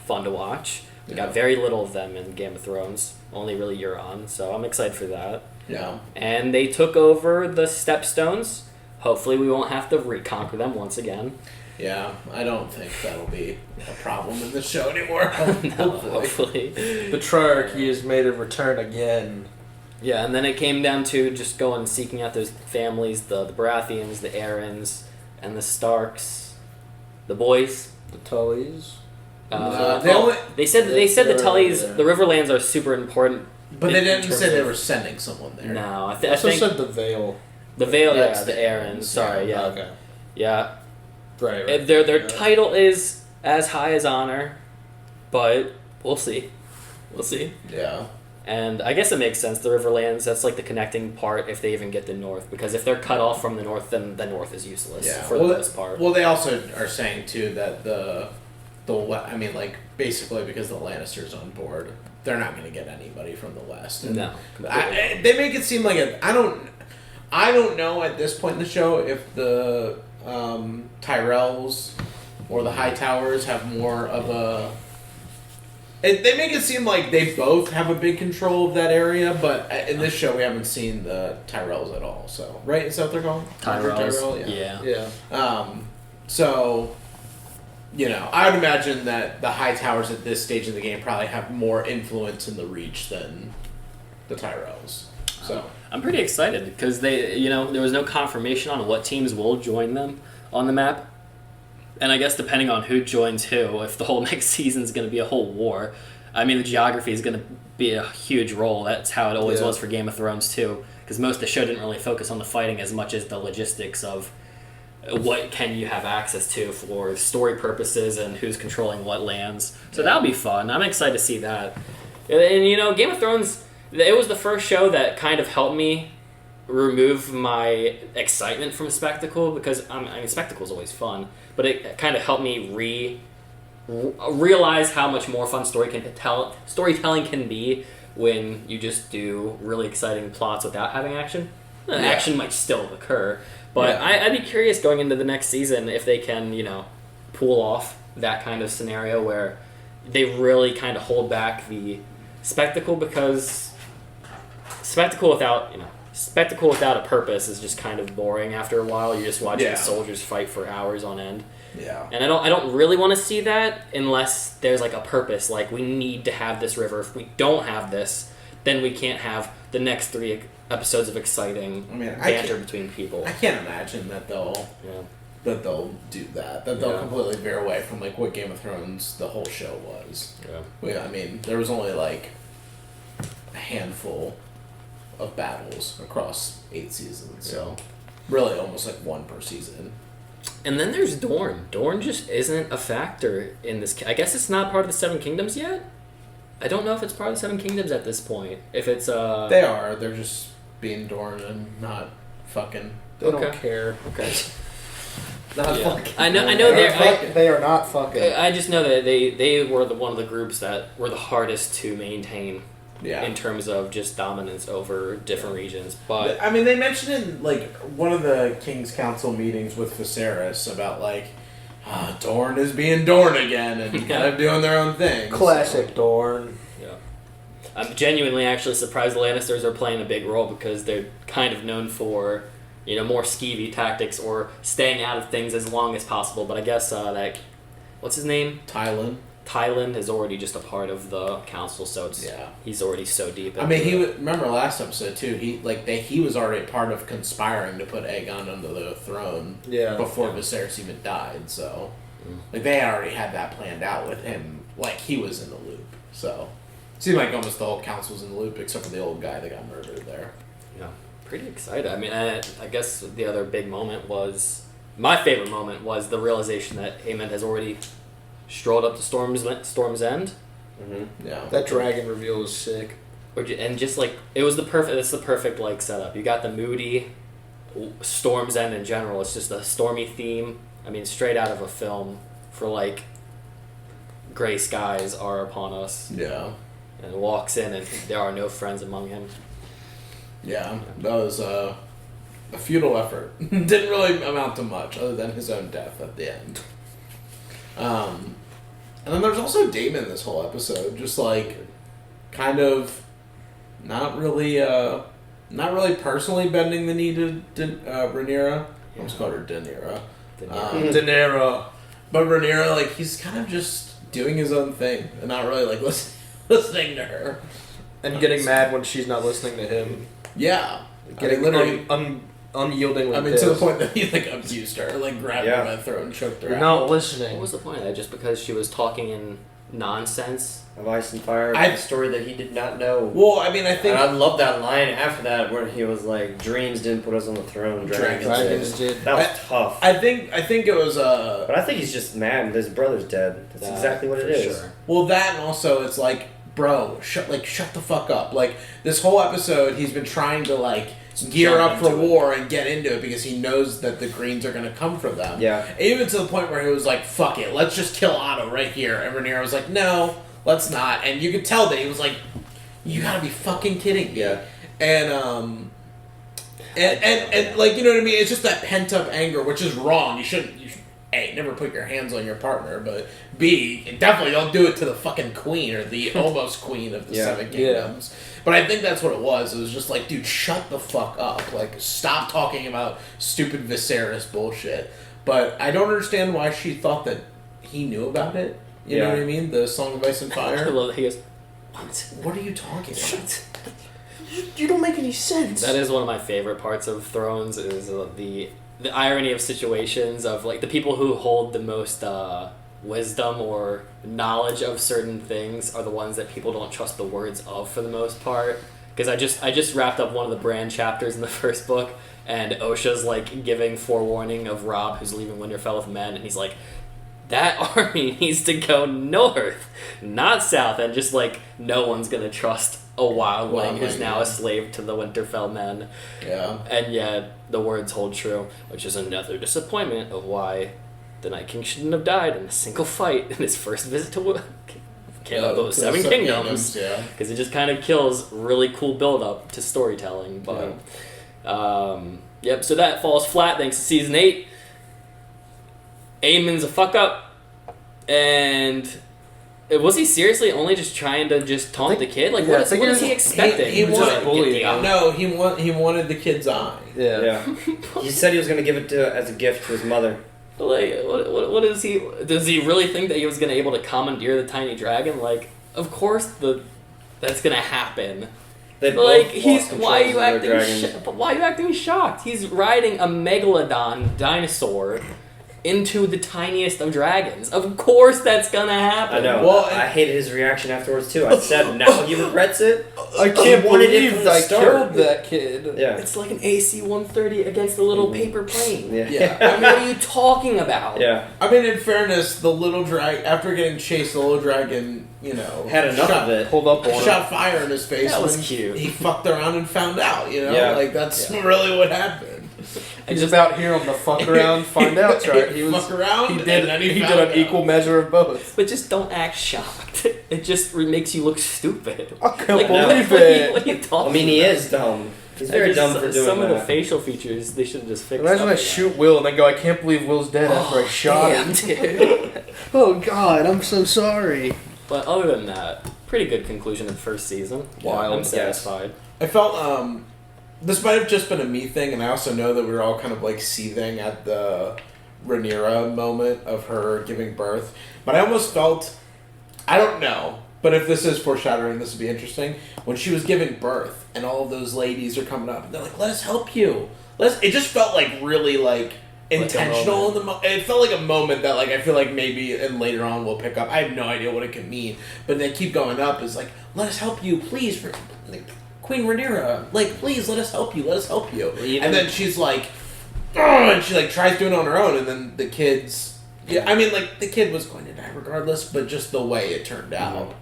fun to watch. We got very little of them in Game of Thrones. Only really Euron, so I'm excited for that. Yeah. And they took over the Stepstones. Hopefully we won't have to reconquer them once again. Yeah, I don't think that'll be a problem in the show anymore. Hopefully. The Triarchy has made a return again. Yeah, and then it came down to just going and seeking out those families, the Baratheons, the Aarons, and the Starks, the boys. The Tullys. They said the Tullys, the Riverlands are super important. But they didn't say they were sending someone there. No, I think said the Vale. The Vale, the Aarons. Sorry, yeah. Okay. Yeah. Right. Their title is as high as honor, but we'll see. We'll see. Yeah. And I guess it makes sense. The Riverlands, that's like the connecting part if they even get the North. Because if they're cut off from the North, then the North is useless for the most part. Well, they also are saying, too, that basically because the Lannisters on board, they're not going to get anybody from the West. And no. They make it seem like I don't know at this point in the show if the Tyrells or the Hightowers have more of a... They make it seem like they both have a big control of that area, but in this show we haven't seen the Tyrells at all. So, right? Is that what they're called? Tyrell, yeah. So, I would imagine that the Hightowers at this stage of the game probably have more influence in the Reach than the Tyrells. So I'm pretty excited because there was no confirmation on what teams will join them on the map. And I guess depending on who joins who, if the whole next season is going to be a whole war, I mean, the geography is going to be a huge role. That's how it always was for Game of Thrones, too. Because most of the show didn't really focus on the fighting as much as the logistics of what can you have access to for story purposes and who's controlling what lands. So that'll be fun. I'm excited to see that. And, Game of Thrones, it was the first show that kind of helped me remove my excitement from spectacle, because spectacle's always fun, but it kind of helped me realize how much more fun storytelling can be when you just do really exciting plots without having action. Action might still occur, but I'd be curious going into the next season if they can, pull off that kind of scenario where they really kind of hold back the spectacle, because spectacle without a purpose is just kind of boring after a while. You're just watching the soldiers fight for hours on end. Yeah. And I don't really want to see that unless there's like a purpose. Like, we need to have this river. If we don't have this, then we can't have the next 3 episodes of exciting banter between people. I can't imagine that they'll do that. That they'll completely veer away from like what Game of Thrones the whole show was. Yeah. I mean, there was only like a handful of battles across 8 seasons. So really almost like 1 per season. And then there's Dorne. Dorne just isn't a factor in this. I guess it's not part of the 7 Kingdoms yet? I don't know if it's part of the 7 Kingdoms at this point. If it's They are. They're just being Dorne and not fucking. They don't care. Okay. Not fucking. I know they are not fucking. I just know that they were one of the groups that were the hardest to maintain. In terms of just dominance over different regions. But I mean, they mentioned in like one of the King's Council meetings with Viserys about like Dorne is being Dorne again and kind of doing their own thing. Classic Dorne. Yeah. I'm genuinely actually surprised the Lannisters are playing a big role, because they're kind of known for more skeevy tactics or staying out of things as long as possible. But I guess that what's his name? Tyland is already just a part of the council, so he's already so deep. I mean, remember last episode too. He was already part of conspiring to put Aegon under the throne. Before Viserys even died. So, like they already had that planned out with him. Like he was in the loop. So, it seemed like almost the whole council's in the loop except for the old guy that got murdered there. Yeah, pretty excited. I mean, I guess the other big moment my favorite moment was the realization that Aemond has already strolled up to Storm's End. Mm-hmm. Yeah, that dragon reveal was sick. And just like it's the perfect like setup. You got the moody Storm's End in general. It's just a stormy theme. I mean, straight out of a film for like gray skies are upon us. Yeah, and walks in and there are no friends among him. Yeah, that was a futile effort. Didn't really amount to much other than his own death at the end. And then there's also Daemon this whole episode, just like kind of not really personally bending the knee to Rhaenyra. I almost called her Daenerys. Daenerys. But Rhaenyra, like he's kind of just doing his own thing and not really like listening to her. And getting mad when she's not listening to him. Yeah. Getting literally unyielding. I mean, to the point that he like abused her, like grabbed her by the throat and choked her. You're not listening. What was the point of that? Just because she was talking in nonsense? Of Ice and Fire, a story that he did not know. Well, I mean, I think... And I love that line after that where he was like, dreams didn't put us on the throne, dragons did. That was tough. I think it was... But I think he's just mad that his brother's dead. That's exactly what it is. Sure. Well, that and also it's like, bro, shut the fuck up. Like, this whole episode, he's been trying to like... gear up for war and get into it because he knows that the Greens are going to come for them. Yeah. Even to the point where he was like, fuck it, let's just kill Otto right here. And Rhaenyra was like, no, let's not. And you could tell that he was like, you gotta be fucking kidding me. Yeah. And like, you know what I mean? It's just that pent up anger, which is wrong. You shouldn't A, never put your hands on your partner, but B, definitely don't do it to the fucking queen or the almost queen of the Seven Kingdoms. But I think that's what it was. It was just like, dude, shut the fuck up. Like, stop talking about stupid Viserys bullshit. But I don't understand why she thought that he knew about it. You know what I mean? The Song of Ice and Fire. I love that he goes, what are you talking about? You don't make any sense. That is one of my favorite parts of Thrones, is the irony of situations of like the people who hold the most wisdom or knowledge of certain things are the ones that people don't trust the words of for the most part. Because I just wrapped up one of the Bran chapters in the first book, and Osha's like giving forewarning of Robb, who's leaving Winterfell with men, and he's like, that army needs to go north, not south, and just like no one's gonna trust a wildling who's now a slave to the Winterfell men. Yeah. And yet the words hold true, which is another disappointment of why the Night King shouldn't have died in a single fight in his first visit to Seven Kingdoms. Because it just kind of kills really cool build-up to storytelling. But yep, so that falls flat thanks to Season 8. Aemon's a fuck-up, and was he seriously only just trying to just taunt the kid? Like, what is he expecting? He wanted bullying him. No, he wanted the kid's eye. Yeah. He said he was going to give it as a gift to his mother. Like, what is he? Does he really think that he was going to be able to commandeer the tiny dragon? Like, of course that's going to happen. Like, why are you acting shocked? He's riding a megalodon dinosaur into the tiniest of dragons. Of course that's gonna happen. I know. Well, I hated his reaction afterwards too. I said now he regrets it. I can't believe I start. killed that kid. Yeah. It's like an AC-130 against a little paper plane. Yeah. I mean, what are you talking about? Yeah. I mean, in fairness, the little dragon, after getting chased, the little dragon, had enough of it. Pulled up on shot fire in his face. That was cute. He fucked around and found out, Yeah. Like, that's really what happened. He's about here on the fuck around, find out, right? He was fuck around, He did. and then He he did found an out. equal measure of both. But just don't act shocked. It just makes you look stupid. I can't Like, believe what it. are you talking I mean, he about? is dumb. He's very dumb for doing some that. of the facial features they should have just fixed. Imagine up I with shoot Will and then go, I can't believe Will's dead after I shot damn, him. dude. Oh God, I'm so sorry. But other than that, pretty good conclusion of the first season. Wild. I'm satisfied. I felt, this might have just been a me thing, and I also know that we were all kind of like seething at the Rhaenyra moment of her giving birth. But I almost felt, I don't know, but if this is foreshadowing, this would be interesting. When she was giving birth, and all of those ladies are coming up, and they're like, "Let us help you." It just felt like really like intentional. It felt like a moment that like I feel like maybe and later on we'll pick up. I have no idea what it could mean, but they keep going up. Is like, "Let us help you, please." Queen Rhaenyra, like, please let us help you. And then she's like, "Ugh," and she like tries doing it on her own, and then the kids, I mean, like the kid was going to die regardless, but just the way it turned out.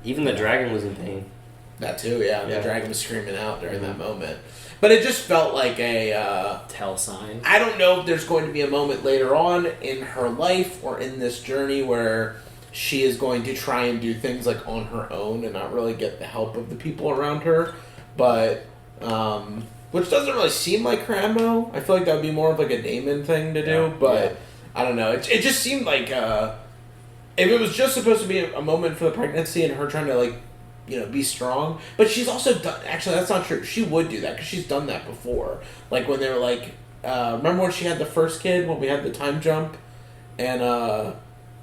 Even the dragon was in pain. That too, yeah. The dragon was screaming out during that moment, but it just felt like a tell sign. I don't know if there's going to be a moment later on in her life or in this journey where she is going to try and do things like on her own and not really get the help of the people around her, but which doesn't really seem like her MO. I feel like that would be more of like a Daemon thing to do, but I don't know. It just seemed like if it was just supposed to be a moment for the pregnancy and her trying to like, be strong, but she's also done. Actually, that's not true. She would do that because she's done that before. Like when they were like, remember when she had the first kid when we had the time jump, and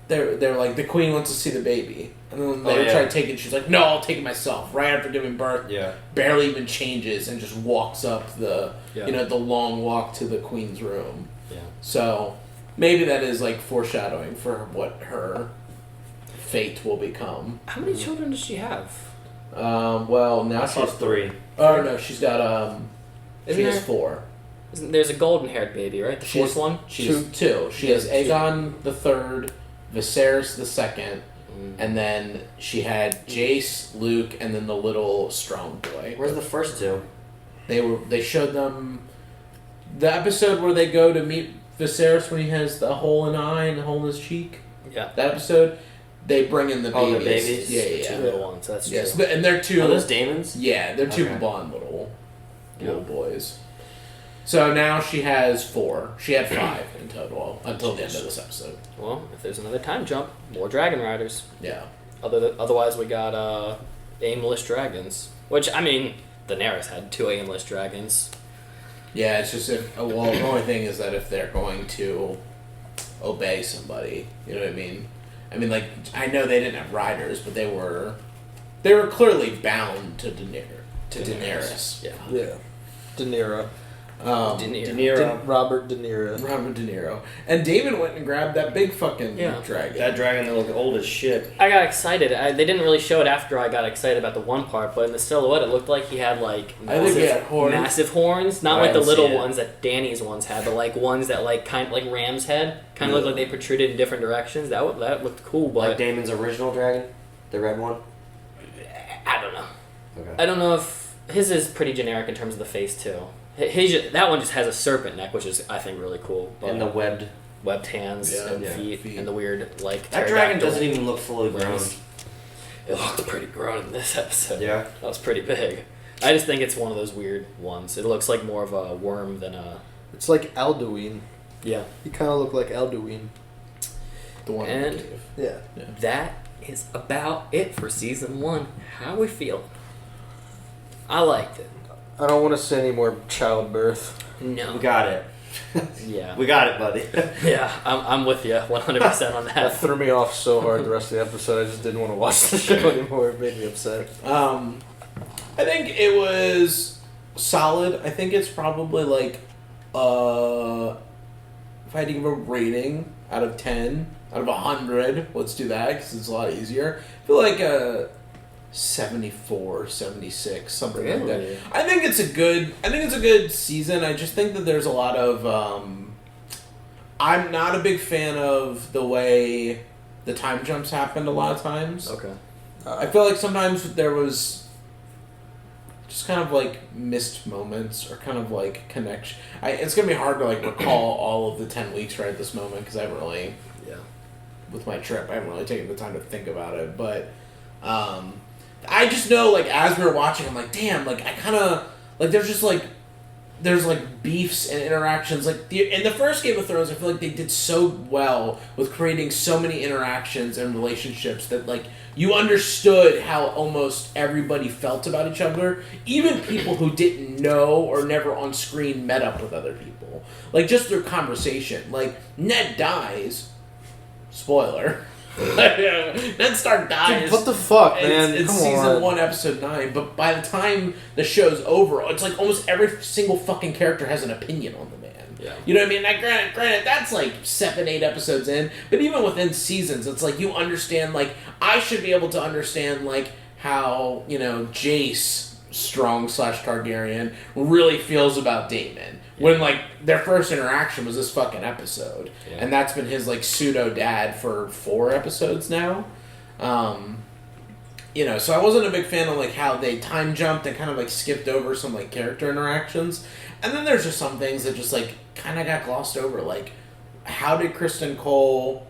they're like, the queen wants to see the baby. And then they try to take it, she's like, no, I'll take it myself. Right after giving birth, barely even changes and just walks up the, the long walk to the queen's room. Yeah. So maybe that is like foreshadowing for what her fate will become. How many children does she have? Well, now she has 3. Oh no, she's got she has 4. There's a golden-haired baby, right? The fourth one. She has 2. She has Aegon the 3rd, Viserys the 2nd, and then she had Jace, Luke, and then the little strong boy. Where's the first 2? They showed them the episode where they go to meet Viserys when he has the hole in the eye and the hole in his cheek. Yeah. That episode, they bring in the babies. Oh, the babies? Yeah. 2 little ones. That's true. Yes, and they're 2. Are those Daemons? Yeah, they're 2 blonde little boys. So now she has 4. She had 5 in total until the end of this episode. Well, if there's another time jump, more dragon riders. Yeah. Otherwise, we got aimless dragons. Which, I mean, Daenerys had 2 aimless dragons. Yeah, it's just the only thing is that if they're going to obey somebody, you know what I mean? I mean, like, I know they didn't have riders, but they were they were clearly bound to Daenerys. Yeah. Yeah. Daenerys. Robert De Niro. And David went and grabbed that big fucking dragon. That dragon that looked old as shit. I got excited. They didn't really show it after I got excited about the one part, but in the silhouette, it looked like he had like massive horns. Not like the little ones that Dany's ones had, but like ones that like kind of like ram's head. Kind of looked like they protruded in different directions. That looked cool, but like Daemon's original dragon, the red one. I don't know. Okay. I don't know if his is pretty generic in terms of the face too. That one just has a serpent neck, which is I think really cool. But and the webbed hands and feet and the weird like. That dragon doesn't even look fully grown. It looked pretty grown in this episode. Yeah, that was pretty big. I just think it's one of those weird ones. It looks like more of a worm than a. It's like Alduin. Yeah, he kind of looked like Alduin. The one. And yeah, that is about it for season 1. How are we feeling? I liked it. I don't want to see any more childbirth. No. We got it. Yeah. We got it, buddy. Yeah, I'm with you 100% on that. That threw me off so hard the rest of the episode. I just didn't want to watch the show anymore. It made me upset. I think it was solid. I think it's probably like, if I had to give a rating out of 10, out of 100, let's do that because it's a lot easier. I feel like 74, 76, something like that. I think it's a good season. I just think that there's a lot of I'm not a big fan of the way the time jumps happened a lot of times. Okay. I feel like sometimes there was just kind of like missed moments or kind of like connection. It's going to be hard to like recall all of the 10 weeks right at this moment because I haven't really with my trip, I haven't really taken the time to think about it, but I just know, like, as we were watching, I'm like, damn, like, I kind of, like, there's beefs and interactions, like, in the first Game of Thrones, I feel like they did so well with creating so many interactions and relationships that, like, you understood how almost everybody felt about each other, even people who didn't know or never on screen met up with other people. Like, just their conversation. Like, Ned dies. Spoiler. Ned Stark dies. Dude, what the fuck, man? It's season 1, episode 9. But by the time the show's over, it's like almost every single fucking character has an opinion on the man. Yeah. You know what I mean? Like, granted, that's like 7, 8 episodes in. But even within seasons, it's like you understand. Like, I should be able to understand like how Jace, strong / Targaryen, really feels about Daemon. When, like, their first interaction was this fucking episode. Yeah. And that's been his, like, pseudo-dad for 4 episodes now. So I wasn't a big fan of, like, how they time jumped and kind of, like, skipped over some, like, character interactions. And then there's just some things that just, like, kind of got glossed over. Like, how did Kristen Cole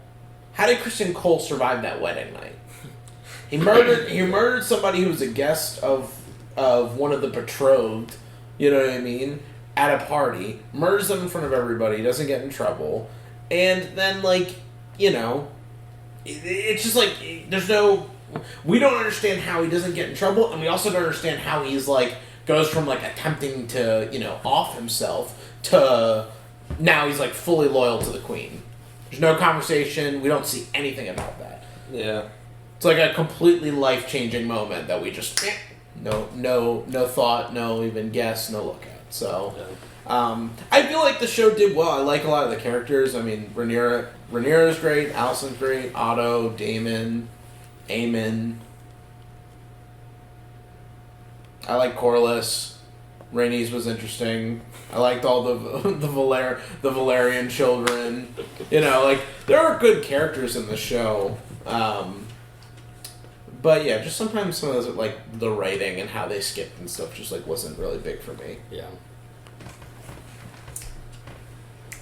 survive that wedding night? He murdered somebody who was a guest of one of the betrothed, you know what I mean? At a party, murders them in front of everybody, doesn't get in trouble, and then, like, it's just like, we don't understand how he doesn't get in trouble, and we also don't understand how he's, like, goes from, like, attempting to, off himself to now he's, like, fully loyal to the queen. There's no conversation, we don't see anything about that. Yeah. It's like a completely life-changing moment that we just, no thought, no even guess, no look at. So, I feel like the show did well. I like a lot of the characters. I mean, Rhaenyra's great, Alicent's great, Otto, Daemon, Aemon. I like Corlys. Rhaenys was interesting. I liked all the Valerian children. Like, there are good characters in the show. But yeah, just sometimes some of those, like, the writing and how they skipped and stuff just, like, wasn't really big for me. Yeah.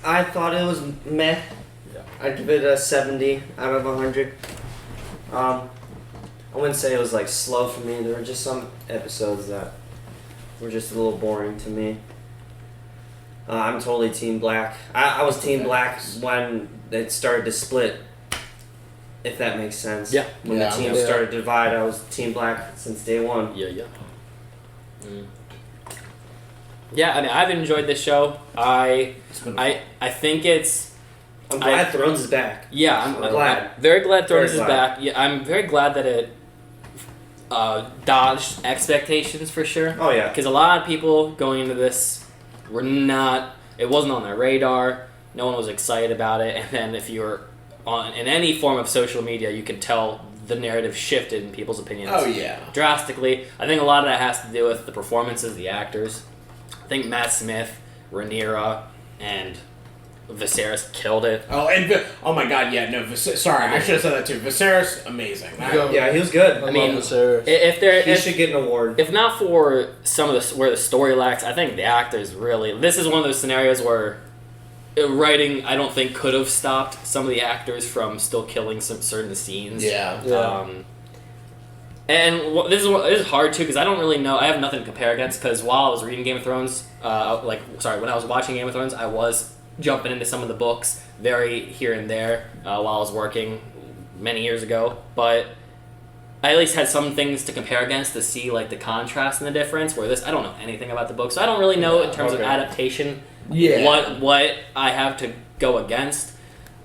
I thought it was meh. Yeah. I'd give it a 70 out of 100. I wouldn't say it was, like, slow for me. There were just some episodes that were just a little boring to me. I'm totally Team Black. I was Team Black when it started to split. If that makes sense. Yeah. When the teams started to divide, I was Team Black since day one. Yeah. Yeah, I mean, I've enjoyed this show. I think it's... I'm glad Thrones is back. Yeah, I'm glad. Very glad Thrones is back. Yeah, I'm very glad that it dodged expectations for sure. Oh yeah. Because a lot of people going into this were not. It wasn't on their radar. No one was excited about it. And then if you were in any form of social media, you could tell the narrative shifted in people's opinions. Oh yeah. Drastically. I think a lot of that has to do with the performances, the actors. I think Matt Smith, Rhaenyra, and Viserys killed it. Oh, and oh my god, yeah, no, sorry, I should have said that too. Viserys, amazing. Yeah, he was good. I mean, he should get an award. If not for some of the where the story lacks, I think the actors really. This is one of those scenarios where writing, I don't think, could have stopped some of the actors from still killing some certain scenes. Yeah. And this is hard too because I don't really know. I have nothing to compare against because while I was reading Game of Thrones, when I was watching Game of Thrones, I was jumping into some of the books very here and there while I was working many years ago. But I at least had some things to compare against to see like the contrast and the difference. Where this, I don't know anything about the book, so I don't really know in terms of adaptation. What I have to go against.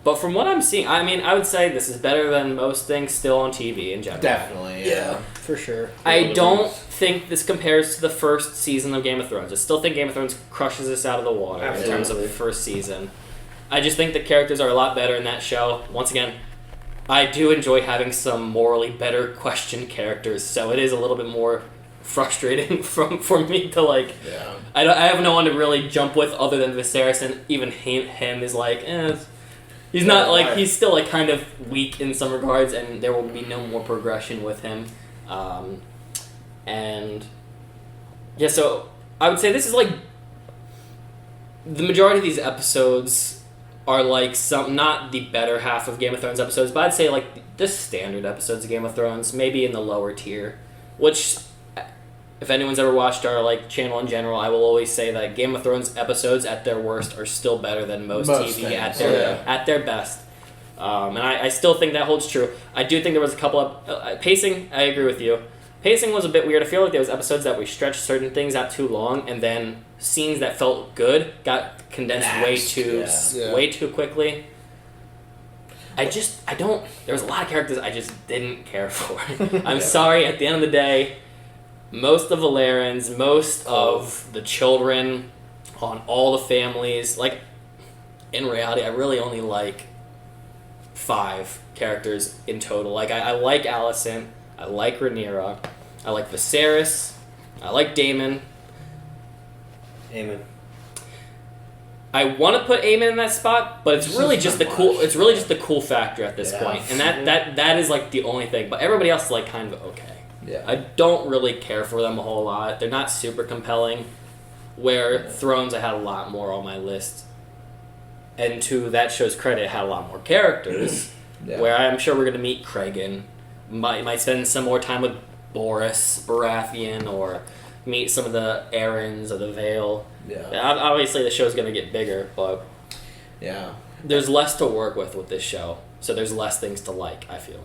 But from what I'm seeing, I mean, I would say this is better than most things still on TV in general. Definitely, yeah. For sure. I don't think this compares to the first season of Game of Thrones. I still think Game of Thrones crushes this out of the water in terms of the first season. I just think the characters are a lot better in that show. Once again, I do enjoy having some morally better questioned characters, so it is a little bit more frustrating for me to like. Yeah. I have no one to really jump with other than Viserys, and even him is like, he's not like he's still like kind of weak in some regards, and there will be no more progression with him. And yeah, so I would say this is like the majority of these episodes are like some, not the better half of Game of Thrones episodes, but I'd say like the standard episodes of Game of Thrones, maybe in the lower tier, which if anyone's ever watched our like channel in general, I will always say that Game of Thrones episodes at their worst are still better than most TV at their best. And I still think that holds true. I do think there was a couple of pacing. I agree with you. Pacing was a bit weird. I feel like there was episodes that we stretched certain things out too long, and then scenes that felt good got condensed way too quickly. I don't. There was a lot of characters I just didn't care for. I'm sorry. At the end of the day, most of Valerians, most of the children on all the families, like in reality, I really only like 5 characters in total. Like I like Alicent, I like Rhaenyra, I like Viserys, I like Daemon. I want to put Aemon in that spot, but it's really just the cool. It's really just the cool factor at this point, and that is like the only thing. But everybody else is like kind of okay. Yeah, I don't really care for them a whole lot. They're not super compelling. Where Thrones, I had a lot more on my list, and to that show's credit, it had a lot more characters. Where I'm sure we're gonna meet Cregan, might spend some more time with Boris Baratheon, or meet some of the Aarons of the Vale. Obviously the show's gonna get bigger, but there's less to work with this show, so there's less things to like, I feel.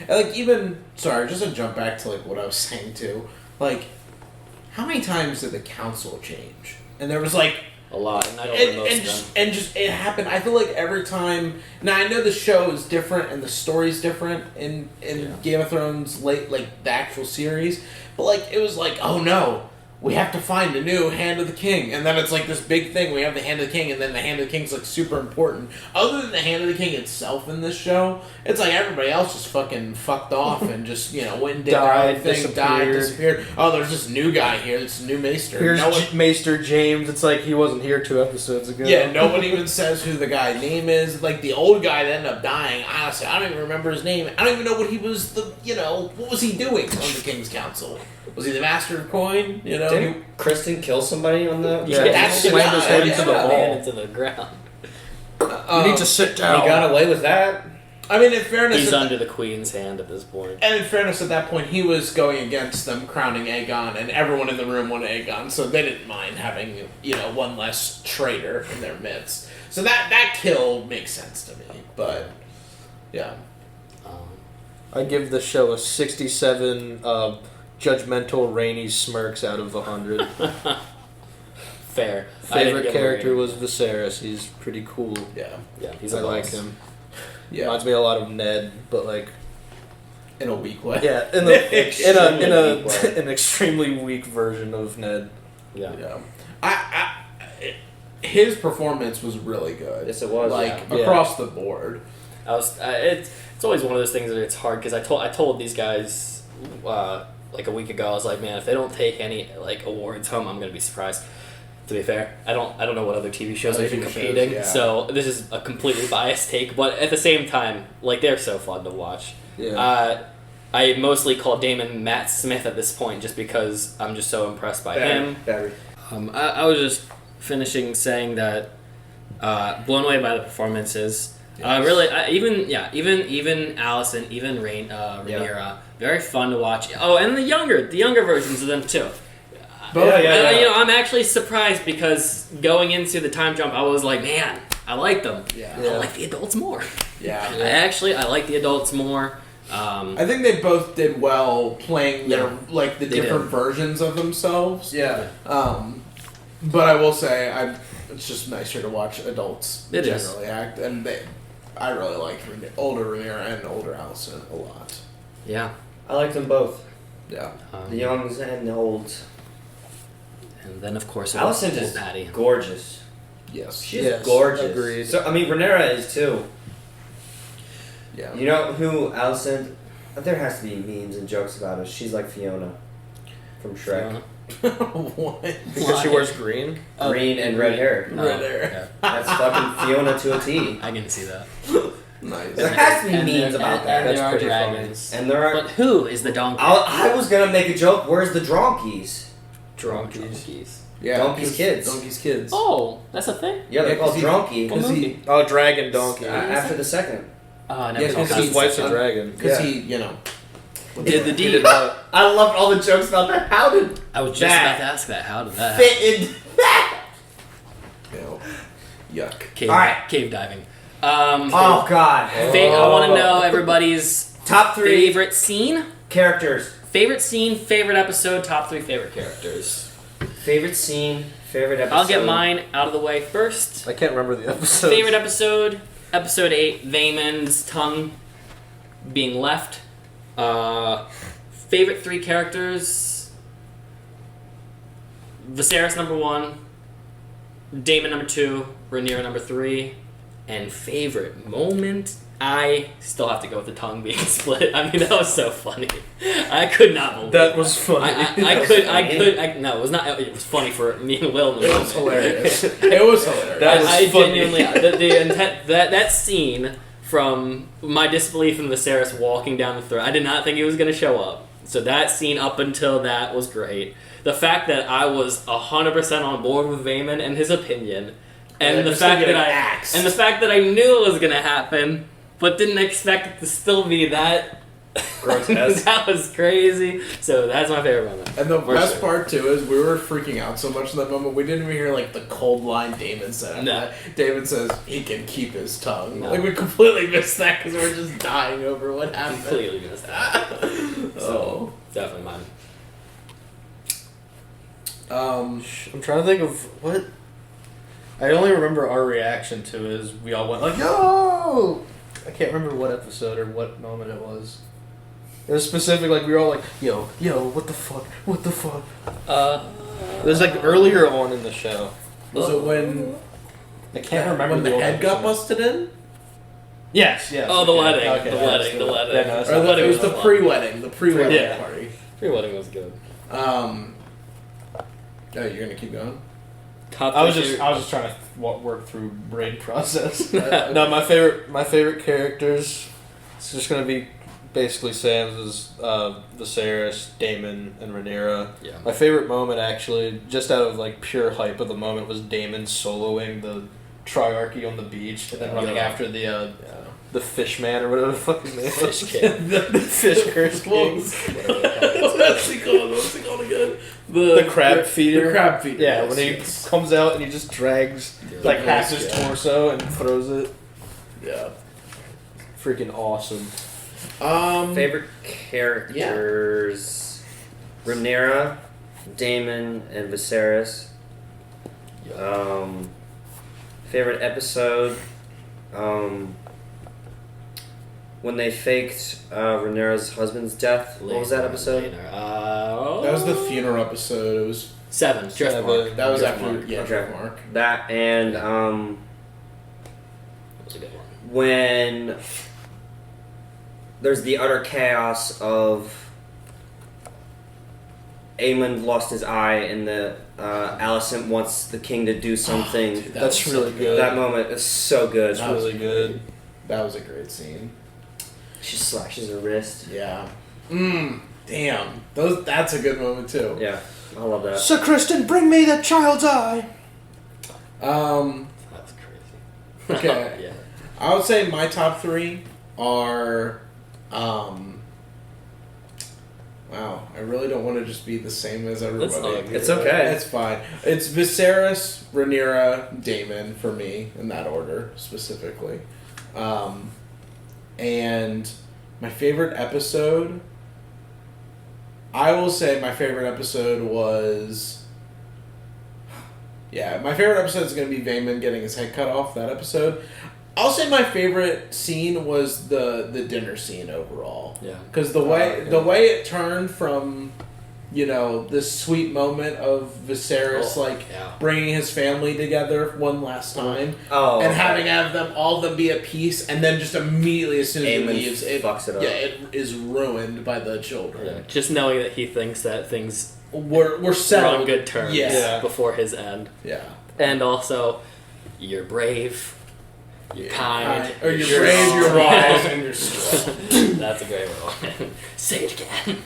And like even just to jump back to like what I was saying too, like how many times did the council change? And there was like a lot, and I don't know most of them. And just it happened. I feel like every time. Now I know the show is different and the story's different in Game of Thrones, like the actual series, but like it was like, oh no, we have to find a new Hand of the King, and then it's like this big thing. We have the Hand of the King, and then the Hand of the King's like super important. Other than the Hand of the King itself in this show, it's like everybody else just fucking fucked off and just went and did their own thing, disappeared. Oh, there's this new guy here. This new Maester. Here's Maester James. It's like he wasn't here 2 episodes ago. Yeah, no one even says who the guy's name is. Like the old guy that ended up dying. Honestly, I don't even remember his name. I don't even know what he was. What was he doing on the King's Council? Was he the Master of Coin? Didn't Kristen kill somebody on the... slammed his head into the wall. Into the ground. You need to sit down. He got away with that. I mean, in fairness... He's under the Queen's hand at this point. And in fairness, at that point, he was going against them crowning Aegon, and everyone in the room wanted Aegon, so they didn't mind having, one less traitor in their midst. So that kill makes sense to me, but... Yeah. I give the show a 67... judgmental rainy smirks out of 100. Fair. Favorite character was Viserys. He's pretty cool. Yeah, he's I like him. Yeah. Reminds me a lot of Ned, but like in a weak way. Yeah, in an extremely weak version of Ned. Yeah. His performance was really good. Yes, it was. Across the board. It's always one of those things that it's hard because I told these guys like a week ago, I was like, man, if they don't take any like awards home, I'm gonna be surprised. To be fair, I don't know what other TV shows are even competing, so this is a completely biased take. But at the same time, like they're so fun to watch. Yeah. I mostly call Damon Matt Smith at this point just because I'm just so impressed by him. I was just finishing saying that blown away by the performances. Even Allison, even Rhaenyra, very fun to watch. Oh, and the younger versions of them too. I'm actually surprised because going into the time jump, I was like, man, I like them. I like the adults more. I like the adults more. I think they both did well playing their the different versions of themselves. But I will say, it's just nicer to watch adults generally act, and I really like older Rhaenyra and older Allison a lot. Yeah, I like them both. Yeah, the youngs and the olds. And then of course, Allison is Patty. Gorgeous. Yes, she's gorgeous. Agreed. So I mean, Rhaenyra is too. Yeah. You know who Allison? There has to be memes and jokes about her. She's like Fiona from Shrek. What? Because she wears green? Green and red hair. Red hair. That's fucking Fiona to a T. I can see that. Nice. There has to be memes about that. And That's there are pretty dragons. funny. And there are. But who is the donkey? I was gonna make a joke. Where's the dronkies? Donkeys. Yeah, Donkey's kids. Donkey's kids. Oh, that's a thing? Yeah, they're called donkey. Dragon donkey. After the second. Oh, I never because his wife's a dragon. Because he, did the deed. I loved all the jokes about that. How did I was just about to ask that. How did that fit in that? Yuck. Cave diving. Oh God. I want to know everybody's top 3 favorite scene, characters. Favorite scene, favorite episode, top 3 favorite characters. Favorite scene, favorite episode. I'll get mine out of the way first. I can't remember the episode. Favorite episode, episode 8, Vaemon's tongue being left. Favorite 3 characters, Viserys number 1, Daemon number 2, Rhaenyra number 3, and favorite moment, I still have to go with the tongue being split. I mean, that was so funny. I could not believe that was funny. No, it was not. It was funny for me and Will. It was hilarious. It was hilarious. I genuinely the intent that scene from my disbelief in Viserys walking down the throat. I did not think he was going to show up. So that scene up until that was great. The fact that I was 100% on board with Vaemon and his opinion, and the fact that I knew it was going to happen, but didn't expect it to still be that grotesque. That was crazy. So that's my favorite moment. And the best part too is we were freaking out so much in that moment we didn't even hear the cold line Damon said. No. David says he can keep his tongue. No. We completely missed that because we were just dying over what happened. Completely missed that. So definitely mine. I'm trying to think of what. I only remember our reaction to it is we all went like, yo! I can't remember what episode or what moment it was. It was specific, we were all like, yo, what the fuck? It was earlier on in the show. Was it when... I can't remember when the head got busted in? Yes. Oh, the wedding. Okay, the wedding. Yeah, no, it was the pre-wedding. The pre-wedding party. Pre-wedding was good. Oh, you're gonna keep going? I was just trying to work through brain process. No, my favorite characters. It's just gonna be basically Sam's is Viserys, Daemon, and Rhaenyra. Yeah. My favorite moment, actually, just out of pure hype of the moment, was Daemon soloing the Triarchy on the beach and then running after the fish man or whatever the fuck his name is. Fish King. the fish curse king. What's he called again? The crab feeder. The crab feeder. Yeah, when he comes out and he just drags half his torso and throws it. Yeah. Freaking awesome. Favorite characters: Rhaenyra, Daemon, and Viserys. Favorite episode: when they faked Rhaenyra's husband's death. What was that episode? That was the funeral episode. It was 7. Driftmark. That was Driftmark. after Driftmark. That and That was a good one. When there's the utter chaos of Aemond lost his eye and the Alicent wants the king to do something. Dude, That's really good. That moment is so good. That's really good. That was a great scene. She slashes her wrist. Yeah. Damn. That's a good moment too. Yeah. I love that. Sir Kristen, bring me the child's eye. That's crazy. Okay. Yeah. I would say my top 3 are wow, I really don't want to just be the same as everybody. It's okay. It's fine. It's Viserys, Rhaenyra, Daemon for me in that order specifically. And my favorite episode, I will say my favorite episode was my favorite episode is going to be Vaemond getting his head cut off, that episode. I'll say my favorite scene was the dinner scene overall. Yeah. Because the way it turned from, this sweet moment of Viserys bringing his family together one last time and having all of them be at peace, and then just immediately as soon as he leaves, it fucks it up. Yeah, it is ruined by the children. Yeah. Just knowing that he thinks that things We're settled on good terms before his end. Yeah. And also, you're brave. You're kind. Or you're brave, you're wise, and you're strong. That's a great one. Say it again.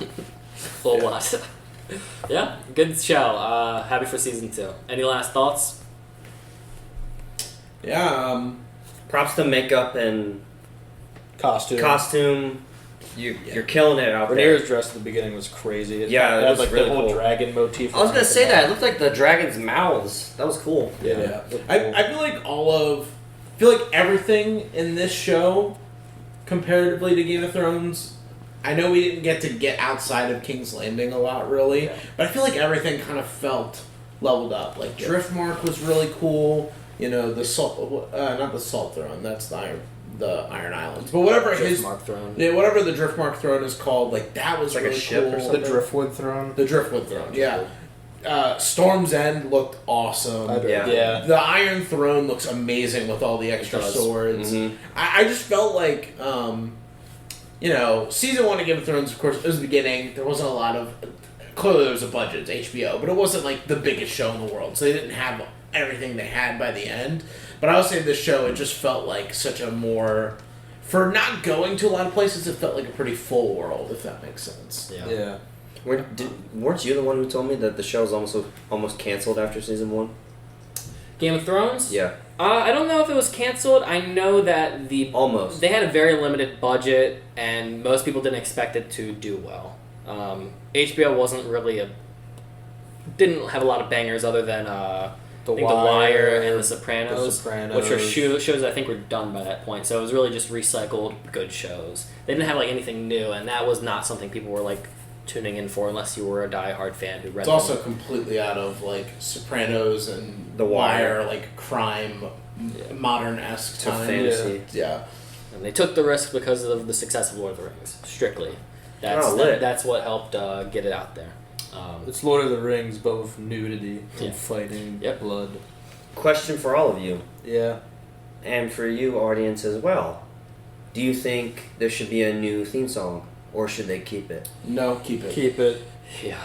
Full what? Yeah, good show. Happy for season 2. Any last thoughts? Yeah. Props to makeup and Costume. You're killing it out there. Rhaenyra's dress at the beginning was crazy. It Yeah, it had was like really the whole cool. dragon motif. I was gonna say that. It looked like the dragon's mouths. That was cool. Yeah. I feel like everything in this show, comparatively to Game of Thrones, I know we didn't get outside of King's Landing a lot, really, but I feel like everything kind of felt leveled up. Like, Driftmark was really cool, the salt, not the Salt Throne, that's the Iron Islands, but whatever Driftmark Throne. Yeah, whatever the Driftmark Throne is called, like, that was like really a ship cool. or something? The Driftwood Throne. The Driftwood Throne, yeah. Storm's End looked awesome. Yeah. The Iron Throne looks amazing with all the extra swords. Mm-hmm. I just felt like, season 1 of Game of Thrones, of course, it was the beginning. There wasn't a lot of... Clearly there was a budget. It's HBO. But it wasn't like the biggest show in the world. So they didn't have everything they had by the end. But I would say this show, it just felt like such a more... For not going to a lot of places, it felt like a pretty full world, if that makes sense. Yeah. Weren't you the one who told me that the show was almost canceled after season 1? Game of Thrones? Yeah. I don't know if it was canceled. I know that almost they had a very limited budget, and most people didn't expect it to do well. HBO wasn't really didn't have a lot of bangers other than The Wire and The Sopranos, which are shows I think were done by that point. So it was really just recycled good shows. They didn't have like anything new, and that was not something people were like tuning in for unless you were a diehard fan who read It's also completely out of like Sopranos and The Wire, like crime, modern-esque to time. fantasy. Yeah. And they took the risk because of the success of Lord of the Rings, strictly. That's what helped get it out there. It's Lord of the Rings, but with nudity and fighting, blood. Question for all of you. Yeah. And for you, audience, as well. Do you think there should be a new theme song, or should they keep it? No, keep it. Keep it. Yeah.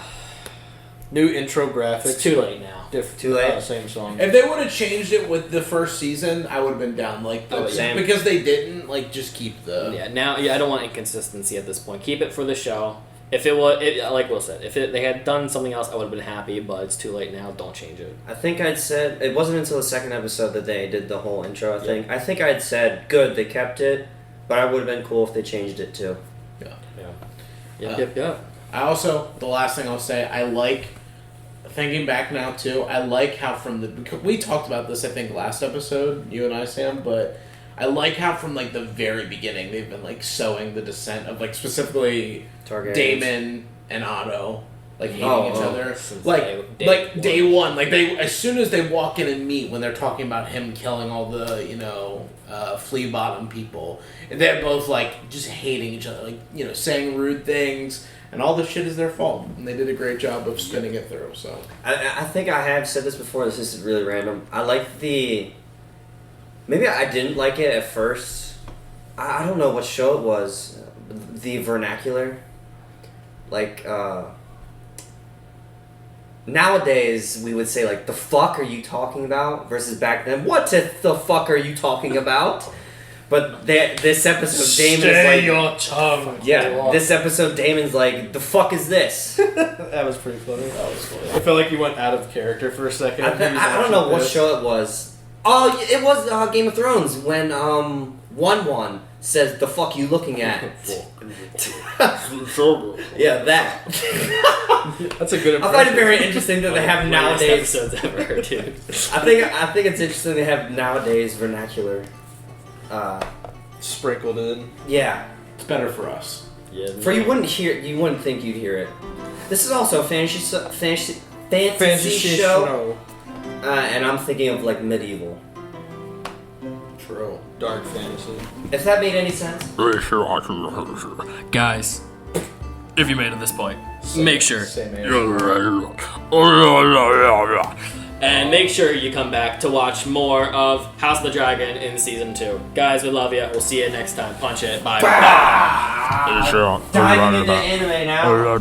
New intro graphics. It's too late now. Too late? Same song. If they would have changed it with the first season, I would have been down. Because they didn't, just keep the... Yeah, I don't want inconsistency at this point. Keep it for the show. If it was, like Will said, if they had done something else, I would have been happy, but it's too late now. Don't change it. I think I'd said... It wasn't until the second episode that they did the whole intro, I think. I think I'd said, good, they kept it, but I would have been cool if they changed it, too. Yeah. I also, the last thing I'll say, I like... Thinking back now, too, I like how we talked about this, I think, last episode, you and I, Sam, but I like how from, the very beginning, they've been, sowing the descent of, specifically Targaryens. Daemon and Otto like hating each other. Like day one. Like they as soon as they walk in and meet, when they're talking about him killing all the flea bottom people, and they're both like just hating each other, like saying rude things. And all this shit is their fault. And they did a great job of spinning it through. So I think I have said this before. This is really random. I like the... Maybe I didn't like it at first. I don't know what show it was. The vernacular. Like, nowadays, we would say, like, the fuck are you talking about? Versus back then, what the fuck are you talking about? But this episode, Damon's like... your tongue. Yeah, this episode, Damon's like, the fuck is this? That was pretty funny. That was funny. I felt like you went out of character for a second. I don't know what show it was. Oh, it was Game of Thrones when One says, the fuck you looking at? Yeah, that. That's a good impression. I find it very interesting that they have nowadays... episodes ever, dude. I think it's interesting they have nowadays vernacular... sprinkled in. Yeah, it's better for us. Yeah. For you wouldn't think you'd hear it. This is also a fantasy show. And I'm thinking of like medieval. True. Dark fantasy. If that made any sense. Guys, if you made it this point, make sure. And make sure you come back to watch more of House of the Dragon in Season 2. Guys, we love you. We'll see you next time. Punch it. Bye. Diving into anime now.